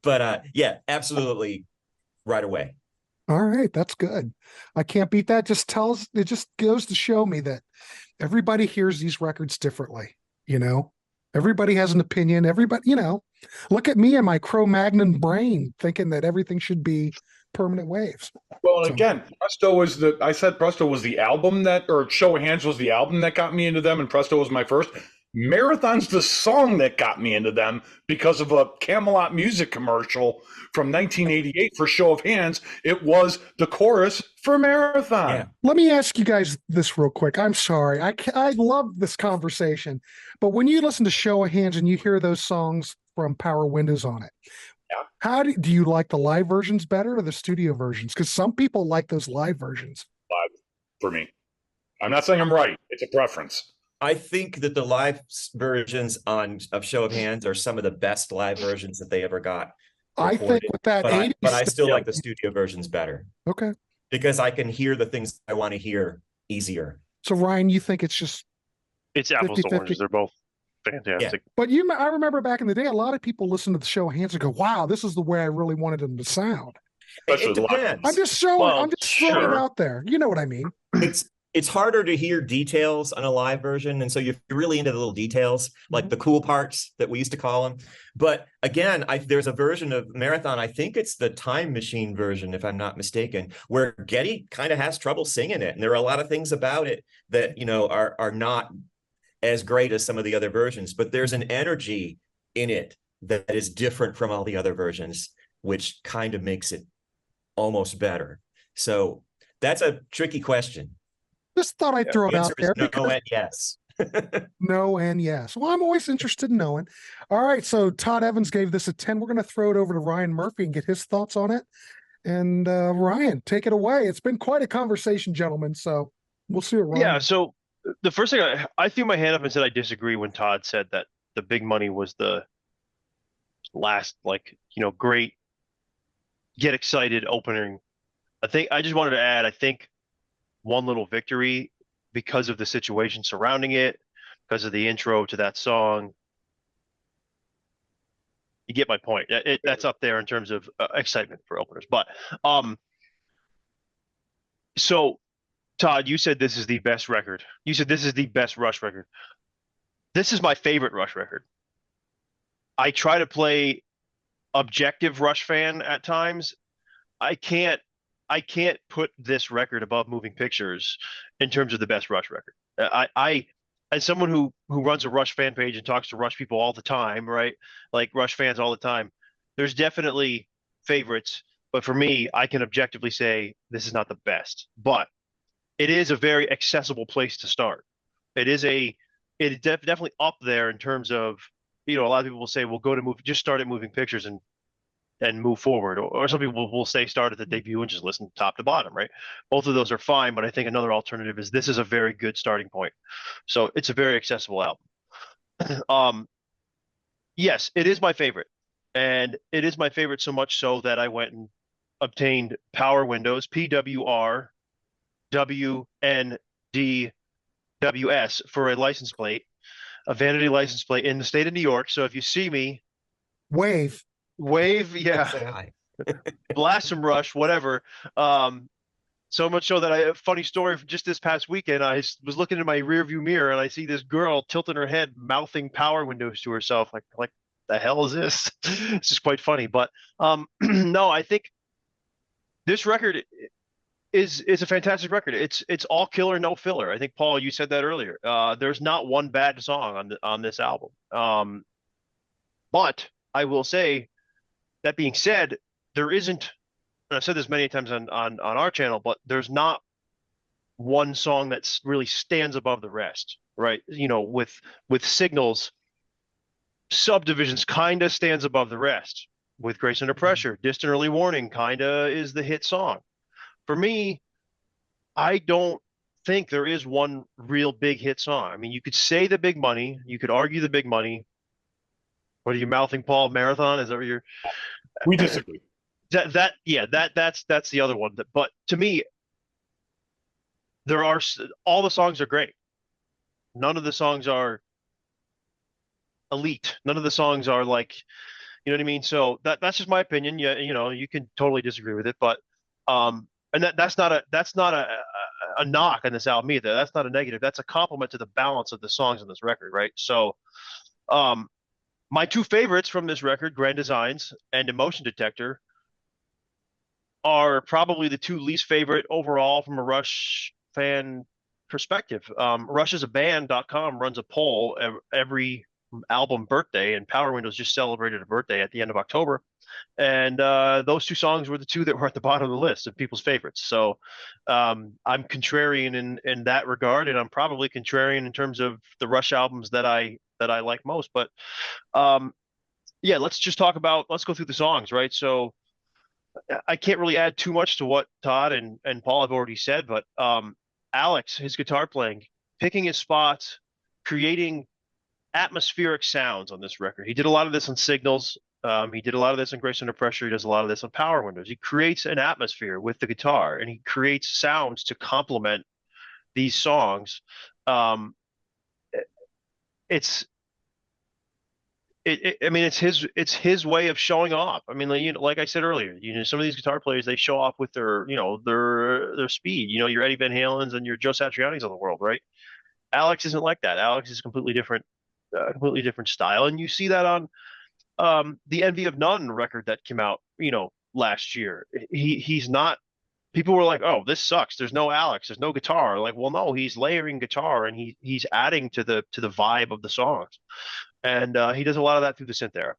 D: But yeah, absolutely right away.
A: All right. That's good. I can't beat that. It just goes to show me that everybody hears these records differently. You know, everybody has an opinion. Everybody, you know, look at me and my Cro-Magnon brain thinking that everything should be Permanent Waves.
B: Well, again, Presto was Presto was the album or Show of Hands was the album that got me into them, and Presto was my first. Marathon's the song that got me into them because of a Camelot music commercial from 1988 for Show of Hands. It was the chorus for Marathon.
D: Yeah.
A: Let me ask you guys this real quick. I'm sorry. I love this conversation, but when you listen to Show of Hands and you hear those songs from Power Windows on it,
B: Yeah.
A: how do you like the live versions better or the studio versions? Because some people like those live versions.
B: Live for me. I'm not saying I'm right. It's a preference.
D: I think that the live versions of Show of Hands are some of the best live versions that they ever got
A: I
D: recorded.
A: think with that
D: but
A: 80s
D: I still
A: stuff-
D: like the studio versions better
A: Okay.
D: because I can hear the things I want to hear easier.
A: So Ryan, you think it's just
C: It's apples to
A: 50-50.
C: oranges. They're both fantastic.
A: but I remember back in the day, a lot of people listened to the Show of Hands and go, wow, this is the way I really wanted them to sound.
B: Especially
D: It
B: the live
D: depends.
A: I'm just throwing it
C: sure.
A: out there. You know what I mean?
D: It's harder to hear details on a live version, and so you're really into the little details, like the cool parts that we used to call them. But again, there's a version of Marathon, I think it's the Time Machine version, if I'm not mistaken, where Geddy kind of has trouble singing it, and there are a lot of things about it that are not as great as some of the other versions. But there's an energy in it that is different from all the other versions, which kind of makes it almost better. So that's a tricky question.
A: Just thought I'd throw it out there.
D: No and yes.
A: No and yes. Well, I'm always interested in knowing. All right. So Todd Evans gave this a 10. We're going to throw it over to Ryan Murphy and get his thoughts on it. And Ryan, take it away. It's been quite a conversation, gentlemen. So we'll see what Ryan.
C: Yeah. So the first thing I threw my hand up and said I disagree when Todd said that the Big Money was the last, great, get excited opening. I just wanted to add, I think One Little Victory, because of the situation surrounding it, because of the intro to that song. You get my point. That's up there in terms of excitement for openers. But so Todd, you said this is the best record. You said this is the best Rush record. This is my favorite Rush record. I try to play objective Rush fan at times. I can't put this record above Moving Pictures in terms of the best Rush record. I as someone who runs a Rush fan page and talks to Rush people all the time, right? Like Rush fans all the time, there's definitely favorites, but for me, I can objectively say this is not the best, but it is a very accessible place to start. It is definitely up there in terms of, a lot of people will say, well, just start at Moving Pictures and move forward. Or some people will say start at the debut and just listen top to bottom, right? Both of those are fine, but I think another alternative is this is a very good starting point. So it's a very accessible album. Yes, it is my favorite. And it is my favorite so much so that I went and obtained Power Windows, PWR WNDWS for a license plate, a vanity license plate in the state of New York. So if you see me,
A: Wave,
C: yeah, blast some Rush, whatever. So much so that funny story from just this past weekend, I was looking in my rearview mirror and I see this girl tilting her head, mouthing Power Windows to herself. Like the hell is this? This is quite funny. But no, I think this record is a fantastic record. It's all killer, no filler. I think, Paul, you said that earlier. There's not one bad song on this album. But I will say, that being said, there isn't, and I've said this many times on our channel, but there's not one song that really stands above the rest, right? With Signals, Subdivisions kind of stands above the rest. With Grace Under Pressure, Distant Early Warning kind of is the hit song. For me, I don't think there is one real big hit song. I mean, you could say the Big Money, you could argue the Big Money. What are you mouthing, Paul? Marathon? Is that what you're?
B: We disagree.
C: That's the other one. But to me, all the songs are great. None of the songs are elite. None of the songs are like, you know what I mean? So that's just my opinion. Yeah, you can totally disagree with it, but and that's not a knock on this album either. That's not a negative. That's a compliment to the balance of the songs on this record, right? So, my two favorites from this record, Grand Designs and Emotion Detector, are probably the two least favorite overall from a Rush fan perspective. Rushasaband.com runs a poll every album birthday, and Power Windows just celebrated a birthday at the end of October. And those two songs were the two that were at the bottom of the list of people's favorites. So I'm contrarian in that regard, and I'm probably contrarian in terms of the Rush albums that I like most. But yeah, let's go through the songs, right? So I can't really add too much to what Todd and Paul have already said, but Alex, his guitar playing, picking his spots, creating atmospheric sounds on this record. He did a lot of this on Signals. He did a lot of this on Grace Under Pressure. He does a lot of this on Power Windows. He creates an atmosphere with the guitar, and he creates sounds to complement these songs. It's his way of showing off. I mean, like I said earlier, some of these guitar players, they show off with their speed. Your Eddie Van Halen's and your Joe Satriani's of the world, right? Alex isn't like that. Alex is completely different style, and you see that on the Envy of None record that came out, last year. He's not. People were like, "Oh, this sucks. There's no Alex. There's no guitar." Like, well, no, he's layering guitar and he's adding to the vibe of the songs, and he does a lot of that through the synth era.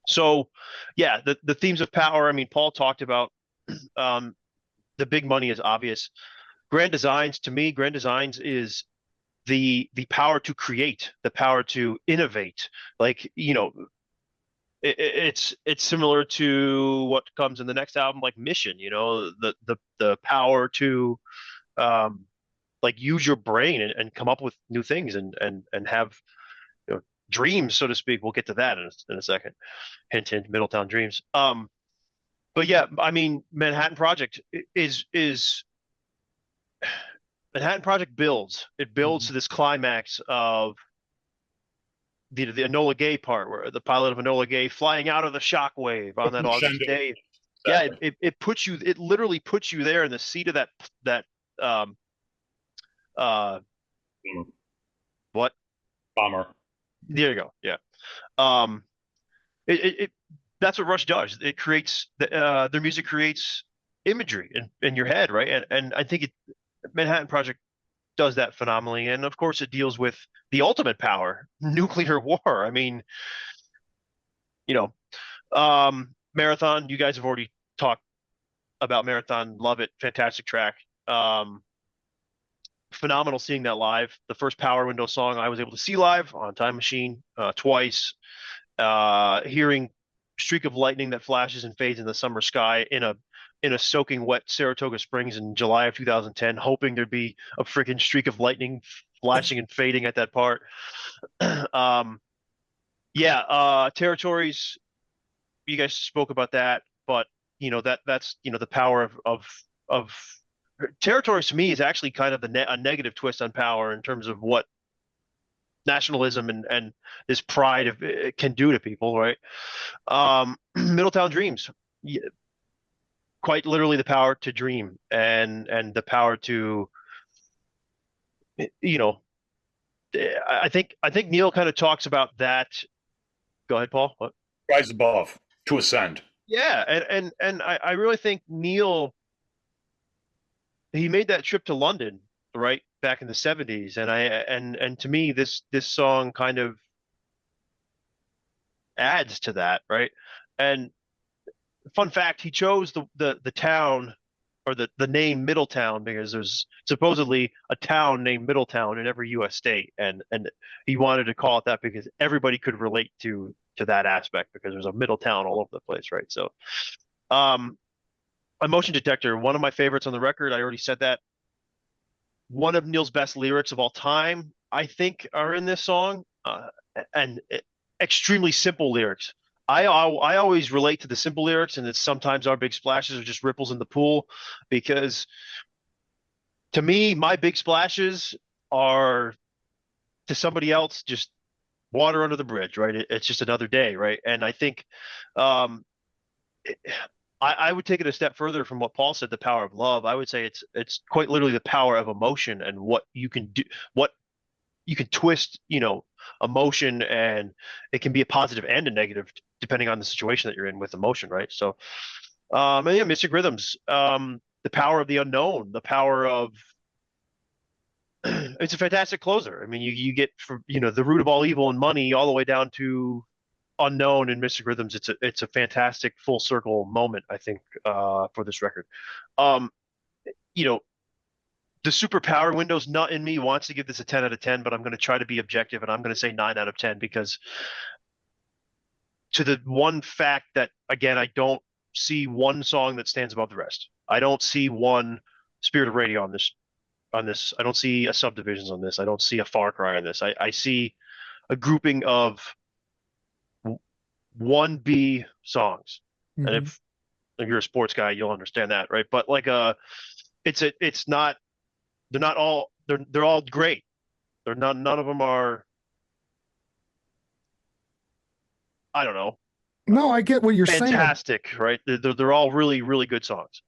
C: So, yeah, the themes of Power. I mean, Paul talked about the big money is obvious. Grand Designs, to me, Grand Designs is the power to create, the power to innovate. Like, it's similar to what comes in the next album, like Mission. The power to like use your brain and come up with new things and have dreams, so to speak. We'll get to that in a second. Hint, hint, Middletown Dreams. But yeah, I mean, Manhattan Project is Manhattan Project builds to this climax of the Enola Gay part, where the pilot of Enola Gay flying out of the shockwave on that August day. Exactly. Yeah, it literally puts you there in the seat of that what?
B: Bomber.
C: There you go. Yeah. That's what Rush does. It creates their music creates imagery in your head, right? And I think Manhattan Project does that phenomenally. And of course it deals with the ultimate power, nuclear war. I mean, Marathon, you guys have already talked about Marathon. Love it. Fantastic track. Phenomenal seeing that live. The first Power Window song I was able to see live on Time Machine twice. Hearing Streak of Lightning that flashes and fades in the summer sky in a soaking wet Saratoga Springs in July of 2010, hoping there'd be a freaking streak of lightning flashing and fading at that part. Territories, you guys spoke about that, but that's the power of Territories to me is actually kind of a negative twist on Power in terms of what nationalism and this pride it can do to people, right? Middletown Dreams, quite literally the power to dream and the power to, I think Neil kind of talks about that. Go ahead, Paul. What?
B: Rise above, to ascend.
C: Yeah, and I really think Neil, he made that trip to London, right, back in the 70s, and to me this song kind of adds to that, right? And fun fact, he chose the town or the name Middletown because there's supposedly a town named Middletown in every U.S. state, and he wanted to call it that because everybody could relate to that aspect because there's a Middletown all over the place, right? So Emotion Detector, one of my favorites on the record. I already said that. One of Neil's best lyrics of all time, I think, are in this song, and extremely simple lyrics. I always relate to the simple lyrics, and it's sometimes our big splashes are just ripples in the pool, because to me, my big splashes are to somebody else just water under the bridge, right? It's just another day, right? And I think I would take it a step further from what Paul said, the power of love. I would say it's quite literally the power of emotion and what you can do, what you can twist, emotion, and it can be a positive and a negative depending on the situation that you're in with emotion, right? So, Mystic Rhythms, the power of the unknown, the power of it's a fantastic closer. I mean, you get from the root of all evil and money all the way down to unknown and Mystic Rhythms. It's a fantastic full circle moment, I think, for this record. The super power windows nut in me wants to give this a 10 out of 10, but I'm going to try to be objective and I'm going to say 9 out of 10 because to the one fact that, again, I don't see one song that stands above the rest. I don't see one Spirit of Radio on this. I don't see a Subdivisions on this. I don't see a Far Cry on this. I see a grouping of 1B songs.
A: Mm-hmm.
C: And if you're a sports guy, you'll understand that, right? But like it's not, they're not all, they're all great. None of them are, I don't know.
A: No, I get what you're saying.
C: Fantastic, right? They're all really, really good songs.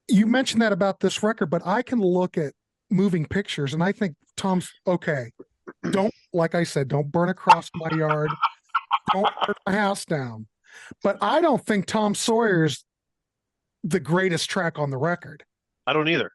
A: You mentioned that about this record, but I can look at Moving Pictures and I think Tom's okay. Don't, like I said, don't burn across my yard. Don't burn my house down. But I don't think Tom Sawyer's the greatest track on the record.
C: I don't either.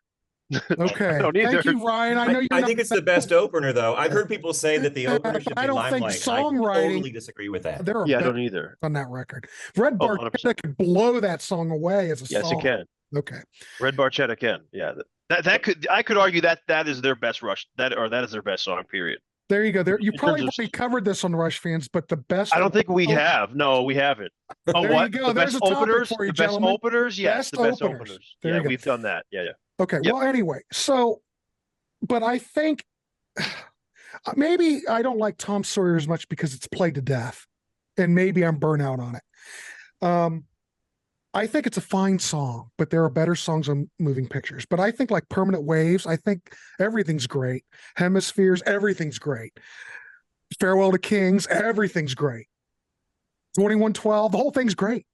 A: Okay.
C: I don't either.
A: Thank you, Ryan.
D: I think it's the best opener, though. I've heard people say that the opener should be
A: I don't think
D: Limelight.
A: songwriting.
D: I totally disagree with that.
A: There are
C: I don't either.
A: on that record. Red Barchetta could blow that song away as a song.
C: Yes, it can.
A: Okay.
C: Red Barchetta can. Yeah. I could argue that is their best Rush. That is their best song. Period.
A: There you go. There you
C: In
A: probably
C: terms of-
A: already covered this on Rush Fans, but the best.
C: I don't think we have. No, we haven't. Oh,
A: There
C: what?
A: you go.
C: The
A: There's
C: best
A: a topic
C: openers?
A: for you,
C: The best
A: gentlemen.
C: openers? Yes,
A: Best
C: the best
A: openers.
C: openers.
A: There you
C: Yeah,
A: go.
C: we've done that. Yeah.
A: Okay.
C: Yep.
A: Well, anyway, so, but I think maybe I don't like Tom Sawyer as much because it's played to death, and maybe I'm burnt out on it. I think it's a fine song, but there are better songs on Moving Pictures. But I think like Permanent Waves, I think everything's great. Hemispheres, everything's great. Farewell to Kings, everything's great. 2112, the whole thing's great.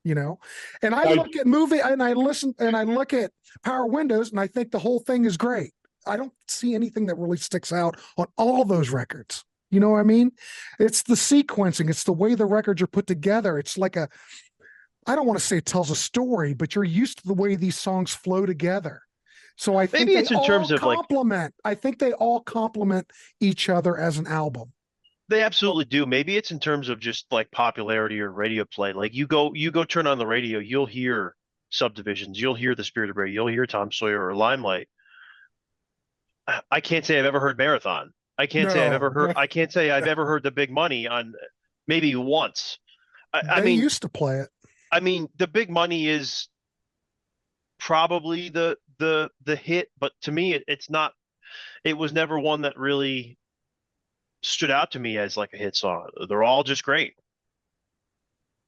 A: And I look at movie and I listen and I look at Power Windows and I think the whole thing is great. I don't see anything that really sticks out on all those records. You know what I mean? It's the sequencing. It's the way the records are put together. It's like I don't want to say it tells a story, but you're used to the way these songs flow together. So I think
C: Maybe it's in terms of
A: complement. I think they all complement each other as an album.
C: They absolutely do. Maybe it's in terms of just like popularity or radio play. Like you go turn on the radio, you'll hear Subdivisions, you'll hear The Spirit of Radio, you'll hear Tom Sawyer or Limelight. I can't say I've ever heard Marathon. I can't say I've ever heard The Big Money on maybe once. I
A: They
C: mean,
A: used to play it.
C: I mean, The Big Money is probably the hit, but to me it's not. It was never one that really stood out to me as like a hit song. They're all just great.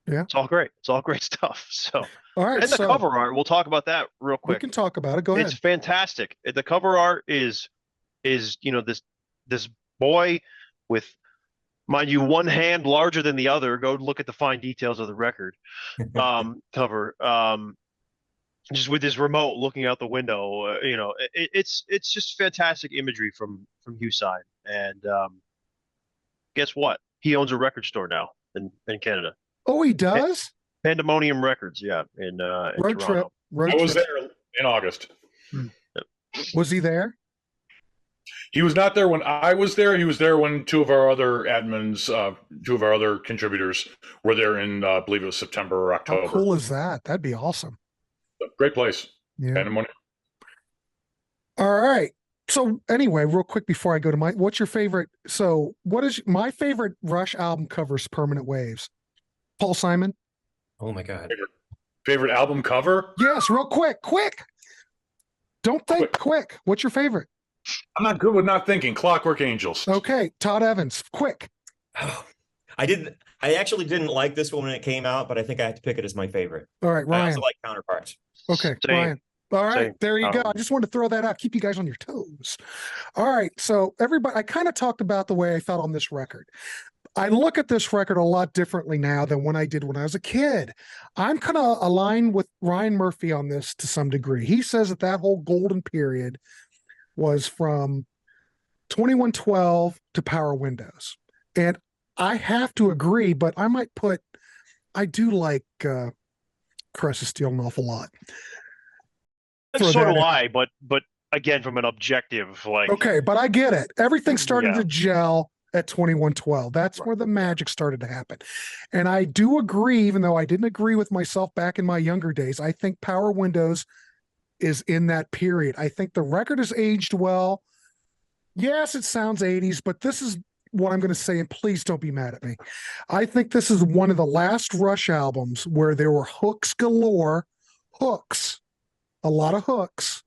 A: Yeah.
C: It's all great. It's all great stuff. So,
A: All right.
C: and the cover art, we'll talk about that real
A: we
C: quick.
A: can talk about it. Go ahead.
C: It's fantastic. The cover art is this boy with, mind you, one hand larger than the other. Go look at the fine details of the record cover. Just with his remote looking out the window, it's just fantastic imagery from Woodside. And guess what? He owns a record store now in Canada.
A: Oh, he does?
C: Pandemonium Records, yeah, in
A: Road
C: Toronto.
A: trip.
B: I was there in August.
A: Was he there?
B: He was not there when I was there. He was there when two of our other admins, two of our other contributors were there in, I believe it was September or October.
A: How cool is that? That'd be awesome.
B: Great place.
A: Yeah.
B: Pandemonium.
A: All right. So anyway, real quick before I go to what's your favorite? So what is my favorite Rush album covers? Permanent Waves. Paul Simon.
D: Oh my God.
B: Favorite album cover?
A: Yes, real quick. Don't think quick. What's your favorite?
B: I'm not good with not thinking. Clockwork Angels.
A: Okay, Todd Evans. Quick.
D: Oh, I actually didn't like this one when it came out, but I think I have to pick it as my favorite.
A: All right,
D: I
A: Ryan.
D: also like Counterparts.
A: Okay,
C: Same.
A: Ryan. All right,
C: Same.
A: there you go. I just wanted to throw that out. Keep you guys on your toes. All right, so everybody, I kind of talked about the way I felt on this record. I look at this record a lot differently now than when I did when I was a kid. I'm kind of aligned with Ryan Murphy on this to some degree. He says that whole golden period was from 2112 to Power Windows. And I have to agree, but I do like Caress of Steel an awful lot.
C: So do I, but again, from an objective, like,
A: Okay, but I get it. Everything started
C: Yeah.
A: to gel at 2112. That's where the magic started to happen. And I do agree, even though I didn't agree with myself back in my younger days, I think Power Windows is in that period. I think the record has aged well. Yes, it sounds 80s, but this is what I'm going to say, and please don't be mad at me. I think this is one of the last Rush albums where there were hooks galore, hooks, a lot of hooks,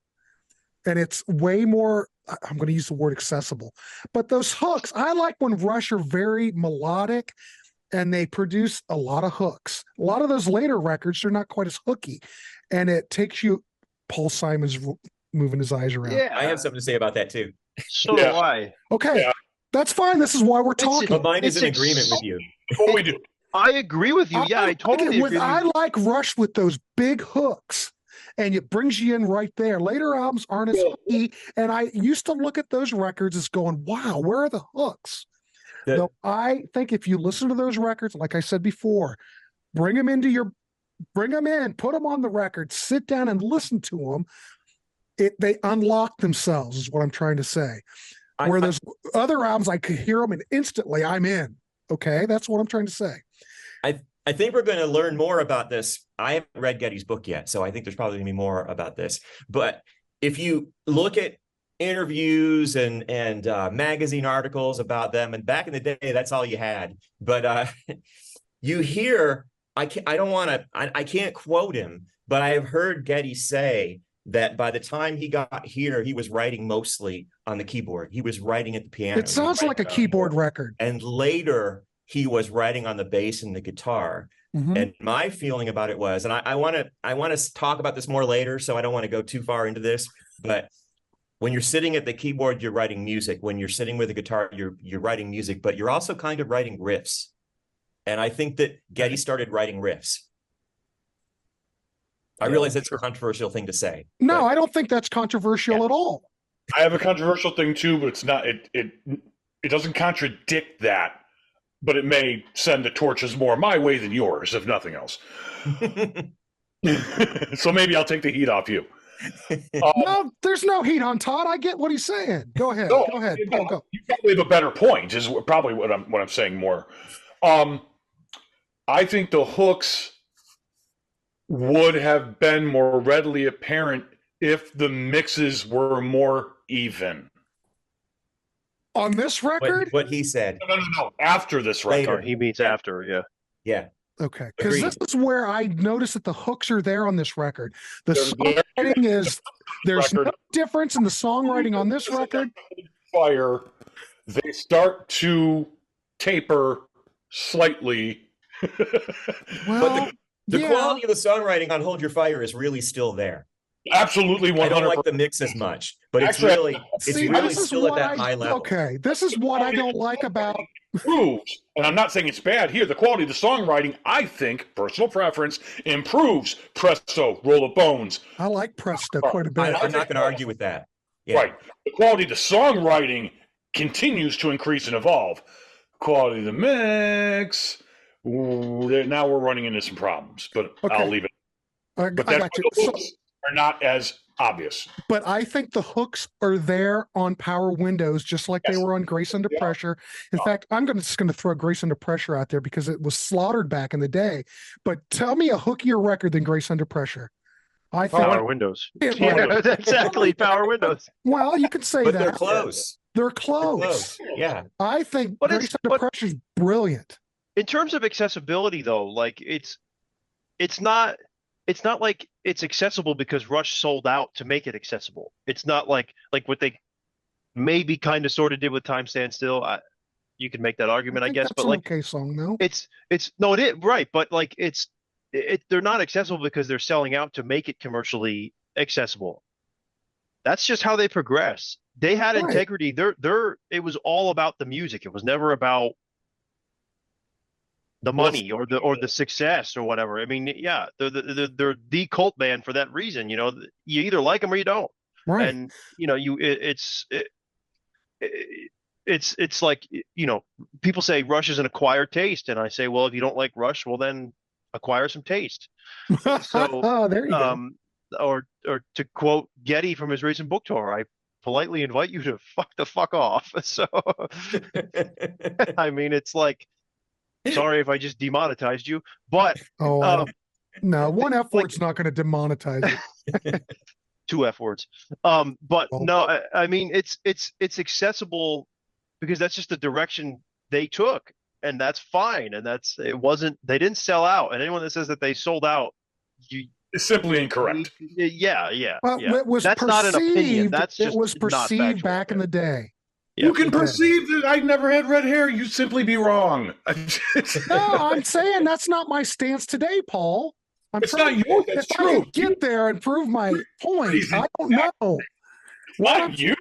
A: and it's way more, I'm going to use the word accessible, but those hooks, I like when Rush are very melodic and they produce a lot of hooks. A lot of those later records are not quite as hooky, and it takes you, Paul Simon's moving his eyes around.
C: yeah,
D: I have something to say about that too.
C: so
B: Yeah.
C: do I.
A: Okay,
B: Yeah.
A: that's fine. This is why we're
C: It's-
A: talking.
D: But mine is
C: It's
D: in agreement with you.
B: What we do.
C: I agree with you. Yeah, I
A: like
C: totally
A: it with,
C: agree.
A: I like Rush with those big hooks, and it brings you in right there. Later albums aren't as hooky, and I used to look at those records as going, "Wow, where are the hooks?"
D: The-
A: I think if you listen to those records, like I said before, bring them in, put them on the record, sit down and listen to them. They unlock themselves, is what I'm trying to say. Where those other albums, I could hear them and instantly I'm in. Okay, that's what I'm trying to say.
D: I think we're going to learn more about this. I haven't read Geddy's book yet, so I think there's probably going to be more about this. But if you look at interviews and magazine articles about them, and back in the day, that's all you had. But you hear, I can't quote him, but I have heard Geddy say that by the time he got here, he was writing mostly on the keyboard. He was writing at the piano.
A: It sounds like a keyboard record.
D: And later, he was writing on the bass and the guitar.
A: Mhm.
D: And my feeling about it was, and I want to talk about this more later, so I don't want to go too far into this, but when you're sitting at the keyboard, you're writing music. When you're sitting with a guitar, you're writing music, but you're also kind of writing riffs. And I think that Geddy started writing riffs. I realize that's a controversial thing to say.
A: No,
D: but
A: I don't think that's controversial at all.
B: I have a controversial thing too, but it's not. It doesn't contradict that, but it may send the torches more my way than yours, if nothing else. So maybe I'll take the heat off you.
A: No, there's no heat on Todd. I get what he's saying. Go ahead.
B: No,
A: Go ahead.
B: you
A: Paul, go.
B: probably have a better point. Is probably what I'm saying more. I think the hooks would have been more readily apparent if the mixes were more even.
A: On this record?
D: what he said.
B: No. After this
D: Later.
B: record.
C: He means after, yeah.
D: Yeah.
A: Okay. Because
D: Agreed.
A: this is where I noticed that the hooks are there on this record. The
B: They're there.
A: songwriting is, there's no
B: Record.
A: difference in the songwriting on this record.
B: Fire, they start to taper slightly.
A: Well,
D: The
A: yeah.
D: quality of the songwriting on Hold Your Fire is really still there.
B: Absolutely 100%.
D: I don't like the mix as much, but it's
B: Actually,
D: really
A: this is
D: still at
A: what
D: that high level.
A: Okay, this is what I don't like about.
B: Improves, and I'm not saying it's bad here. The quality of the songwriting, I think, personal preference, improves. Presto, Roll of Bones.
A: I like Presto quite a bit.
D: I'm not going to argue with that. Yeah.
B: Right. The quality of the songwriting continues to increase and evolve. Quality of the mix, now we're running into some problems, but
A: Okay.
B: I'll leave it.
A: I
B: But that's
A: got you.
B: why the
A: So,
B: hooks are not as obvious.
A: but I think the hooks are there on Power Windows, just like they
B: Yes.
A: were on Grace Under
B: Yeah.
A: Pressure. In fact, I'm just going to throw Grace Under Pressure out there because it was slaughtered back in the day. But tell me a hookier record than Grace Under Pressure. I think.
C: Power Windows.
A: it-
C: Yeah, exactly. Power Windows.
A: Well, you could say
D: But
A: that.
D: they're close.
A: They're
D: They're
A: close.
D: close. Yeah.
A: I think
C: But
A: Grace
C: it's-
A: Under
C: but-
A: Pressure is brilliant.
C: In terms of accessibility, though, like it's not like it's accessible because Rush sold out to make it accessible. It's not like what they maybe kind of sort of did with Time Stand Still. You could make that argument, I
A: think
C: guess,
A: that's
C: but
A: an
C: like
A: okay song, though.
C: it's no, it is right, but like they're not accessible because they're selling out to make it commercially accessible. That's just how they progress. They had
A: Right.
C: integrity. It was all about the music. It was never about the money or the success or whatever. I mean, yeah, they're the cult band for that reason. You know, you either like them or you don't.
A: Right.
C: And you know, it's like, you know, people say Rush is an acquired taste, and I say, well, if you don't like Rush, well then acquire some taste. So,
A: oh, there you go.
C: or to quote Getty from his recent book tour, I politely invite you to fuck the fuck off. So, I mean, it's like, sorry if I just demonetized you, but
A: no, one F word's not going to demonetize it.
C: 2 F words. But
A: Oh.
C: no, I mean, it's accessible because that's just the direction they took, and that's fine. And they didn't sell out. And anyone that says that they sold out,
B: It's simply incorrect.
C: Yeah.
A: Well,
C: Yeah.
A: it was
C: That's
A: perceived,
C: not an opinion. That's just
A: it was
C: not
A: perceived
C: factual.
A: back in the day.
B: You can perceive that I never had red hair. You'd simply be wrong.
A: No, I'm saying that's not my stance today, Paul.
B: It's not yours. That's
A: if
B: true.
A: I could get there and prove my point, I don't know.
B: Not you.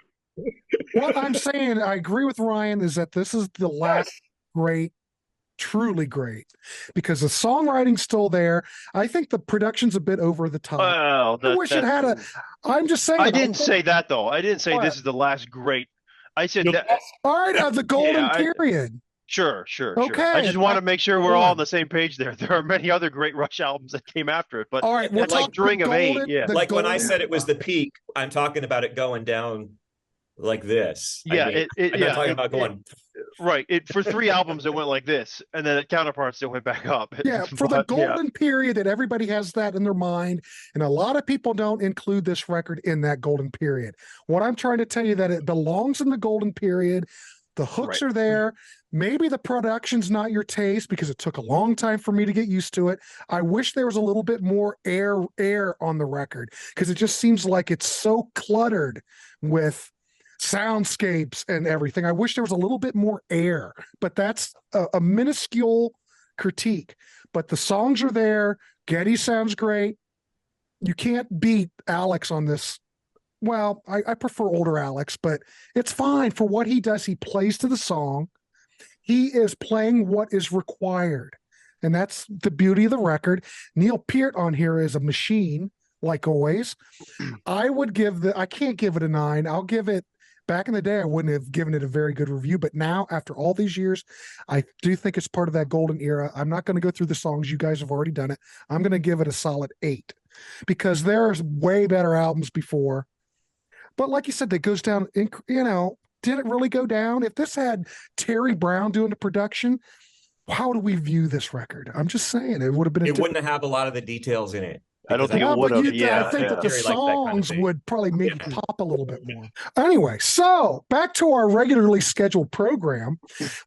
A: What I'm saying, I agree with Ryan, is that this is the last great, truly great, because the songwriting's still there. I think the production's a bit over the top.
C: Well,
A: I wish it had a. I'm just saying.
C: I didn't say that though. I didn't say this is the last great. I said that.
A: All right, of the golden period.
C: Sure.
A: Okay.
C: I just want to make sure we're all on the same page there. There are many other great Rush albums that came after it, but
A: all right,
C: it's like String of Eight. Yeah.
D: Like when I said it was the peak, I'm talking about it going down like this.
C: Yeah.
D: I'm not talking about going.
C: Right. For 3 albums, it went like this, and then at Counterparts, it went back up.
A: Yeah, for the golden period that everybody has that in their mind, and a lot of people don't include this record in that golden period. What I'm trying to tell you that it belongs in the golden period. The hooks are there. Maybe the production's not your taste because it took a long time for me to get used to it. I wish there was a little bit more air on the record because it just seems like it's so cluttered with soundscapes and everything. I wish there was a little bit more air, but that's a minuscule critique. But the songs are there. Getty sounds great. You can't beat Alex on this. Well, I prefer older Alex, but it's fine for what he does. He plays to the song. He is playing what is required. And that's the beauty of the record. Neil Peart on here is a machine, like always. I can't give it a 9. I'll give it, back in the day, I wouldn't have given it a very good review. But now, after all these years, I do think it's part of that golden era. I'm not going to go through the songs. You guys have already done it. I'm going to give it a solid 8 because there's way better albums before. But like you said, that goes down, did it really go down? If this had Terry Brown doing the production, how do we view this record? I'm just saying it would have been.
D: It wouldn't have a lot of the details in it.
C: I don't think it would have.
A: I think that the songs would probably make it pop a little bit more. Anyway, so back to our regularly scheduled program.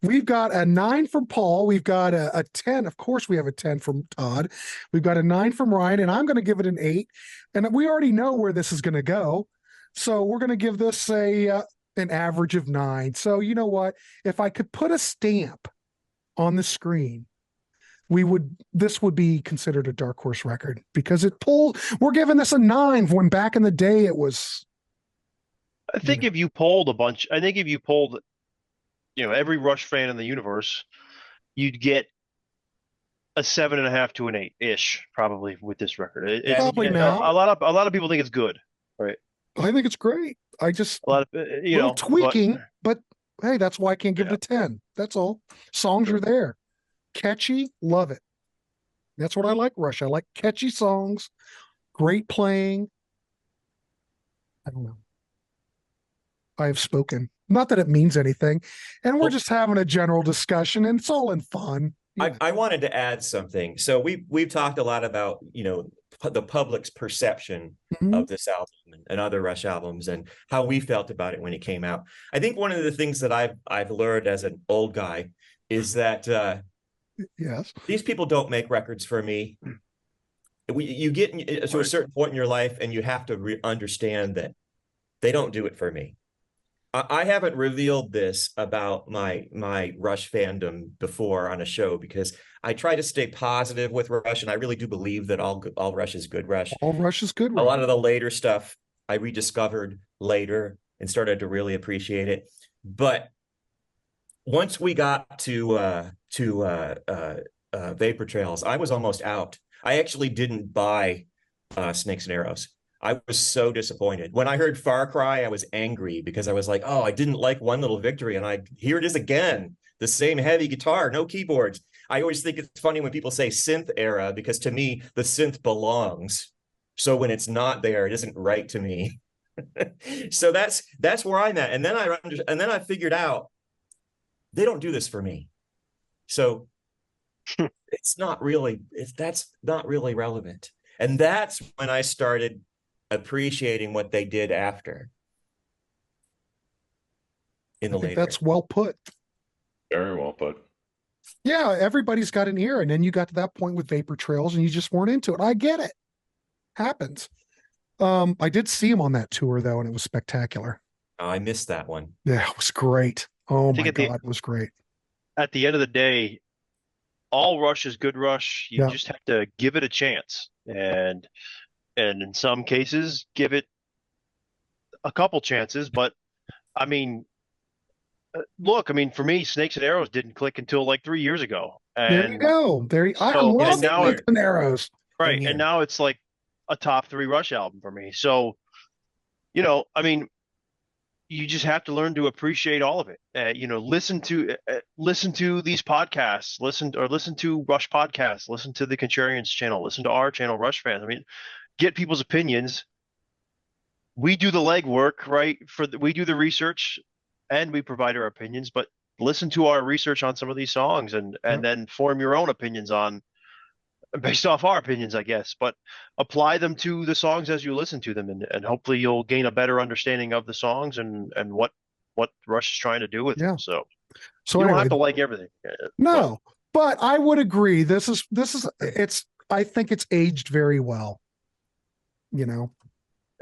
A: We've got a 9 from Paul. We've got a 10. Of course, we have a 10 from Todd. We've got a 9 from Ryan, and I'm going to give it an 8. And we already know where this is going to go. So we're going to give this an average of 9. So you know what? If I could put a stamp on the screen, this would be considered a dark horse record because we're giving this a 9 when back in the day it was.
C: I think if you polled every Rush fan in the universe, you'd get a 7.5 to an 8-ish probably with this record.
A: Probably now.
C: A lot of people think it's good, right?
A: I think it's great. I just
C: a lot of
A: tweaking, but hey, that's why I can't give it a 10. That's all. Songs are there. Catchy, love it. That's what I like, Rush. I like catchy songs, great playing. I don't know. I have spoken. Not that it means anything. And we're just having a general discussion, and it's all in fun.
D: I wanted to add something. So we've talked a lot about, the public's perception of this album and other Rush albums and how we felt about it when it came out. I think one of the things that I've learned as an old guy is that
A: yes,
D: these people don't make records for me. You get to a certain point in your life and you have to understand that they don't do it for me. I haven't revealed this about my Rush fandom before on a show because I try to stay positive with Rush, and I really do believe that all Rush is good Rush.
A: All Rush is good Rush.
D: A lot of the later stuff I rediscovered later and started to really appreciate it. But once we got to Vapor Trails, I was almost out. I actually didn't buy Snakes and Arrows. I was so disappointed. When I heard Far Cry, I was angry because I was like, oh, I didn't like One Little Victory. And here it is again, the same heavy guitar, no keyboards. I always think it's funny when people say synth era, because to me, the synth belongs So when it's not there, it isn't right to me. So that's where I'm at. And then I figured out they don't do this for me. So that's not really relevant. And that's when I started appreciating what they did after. In the later.
A: That's well put.
B: Very well put.
A: Yeah, everybody's got an ear, and then you got to that point with Vapor Trails, and you just weren't into it. I get it. Happens. I did see him on that tour though, and it was spectacular.
D: Oh, I missed that one.
A: Yeah, it was great. Oh my God, it was great.
C: At the end of the day, all Rush is good Rush. You just have to give it a chance, and in some cases, give it a couple chances. But I mean, look, I mean, for me, Snakes and Arrows didn't click until like 3 years ago. And
A: there you go. I love Snakes and Arrows.
C: Right, and now it's like a top 3 Rush album for me. So, you know, I mean, you just have to learn to appreciate all of it. You know, listen to these podcasts, listen to Rush podcasts, listen to the Contrarians channel, listen to our channel, Rush Fans. I mean, get people's opinions. We do the legwork, right? We do the research, and we provide our opinions. But listen to our research on some of these songs, and then form your own opinions based off our opinions, I guess. But apply them to the songs as you listen to them, and hopefully you'll gain a better understanding of the songs and what Rush is trying to do with them. So you don't have to like everything.
A: No, but I would agree. I think it's aged very well. You know.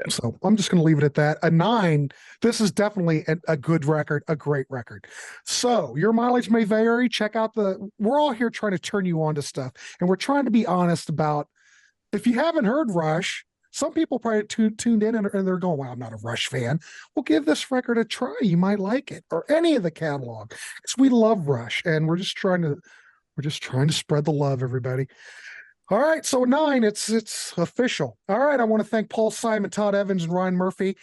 A: So I'm just going to leave it at that. A 9. This is definitely a good record, a great record. So your mileage may vary. Check out we're all here trying to turn you on to stuff. And we're trying to be honest about, if you haven't heard Rush, some people probably tuned in and they're going, well, I'm not a Rush fan. Well, give this record a try. You might like it, or any of the catalog, because we love Rush, and we're just trying to spread the love, everybody. All right, so 9, it's official. All right, I want to thank Paul Simon, Todd Evans, and Ryan Murphy.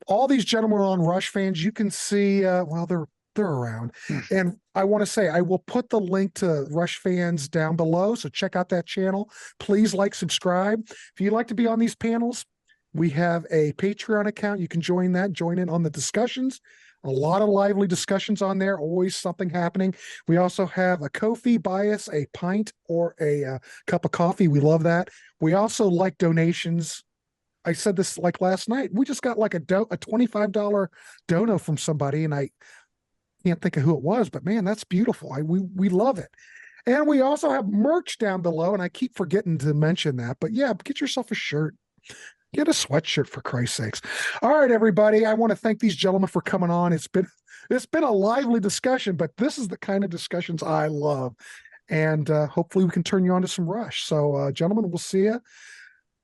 A: All these gentlemen are on Rush Fans. You can see, they're around. And I want to say, I will put the link to Rush Fans down below, so check out that channel. Please like, subscribe. If you'd like to be on these panels, we have a Patreon account. You can join in on the discussions. A lot of lively discussions on there, always something happening. We also have a Ko-fi, buy us a pint or a cup of coffee. We love that. We also like donations. I said this like last night. We just got like a $25 dono from somebody, and I can't think of who it was, but man, that's beautiful. We love it. And we also have merch down below, and I keep forgetting to mention that, but yeah, get yourself a shirt. Get a sweatshirt, for Christ's sakes. All right, everybody. I want to thank these gentlemen for coming on. It's been a lively discussion, but this is the kind of discussions I love. And hopefully we can turn you on to some Rush. So, gentlemen, we'll see you.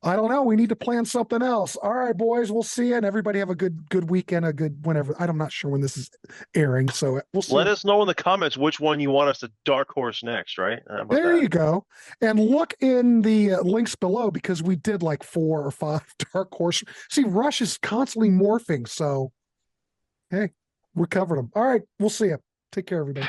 A: I don't know. We need to plan something else. All right, boys, we'll see you. And everybody have a good weekend, a good whenever. I'm not sure when this is airing, so we'll see.
C: Let us know in the comments which one you want us to dark horse next, right?
A: There you go. And look in the links below, because we did like 4 or 5 dark horse. See, Rush is constantly morphing, so hey, we covered them. All right, we'll see you. Take care, everybody.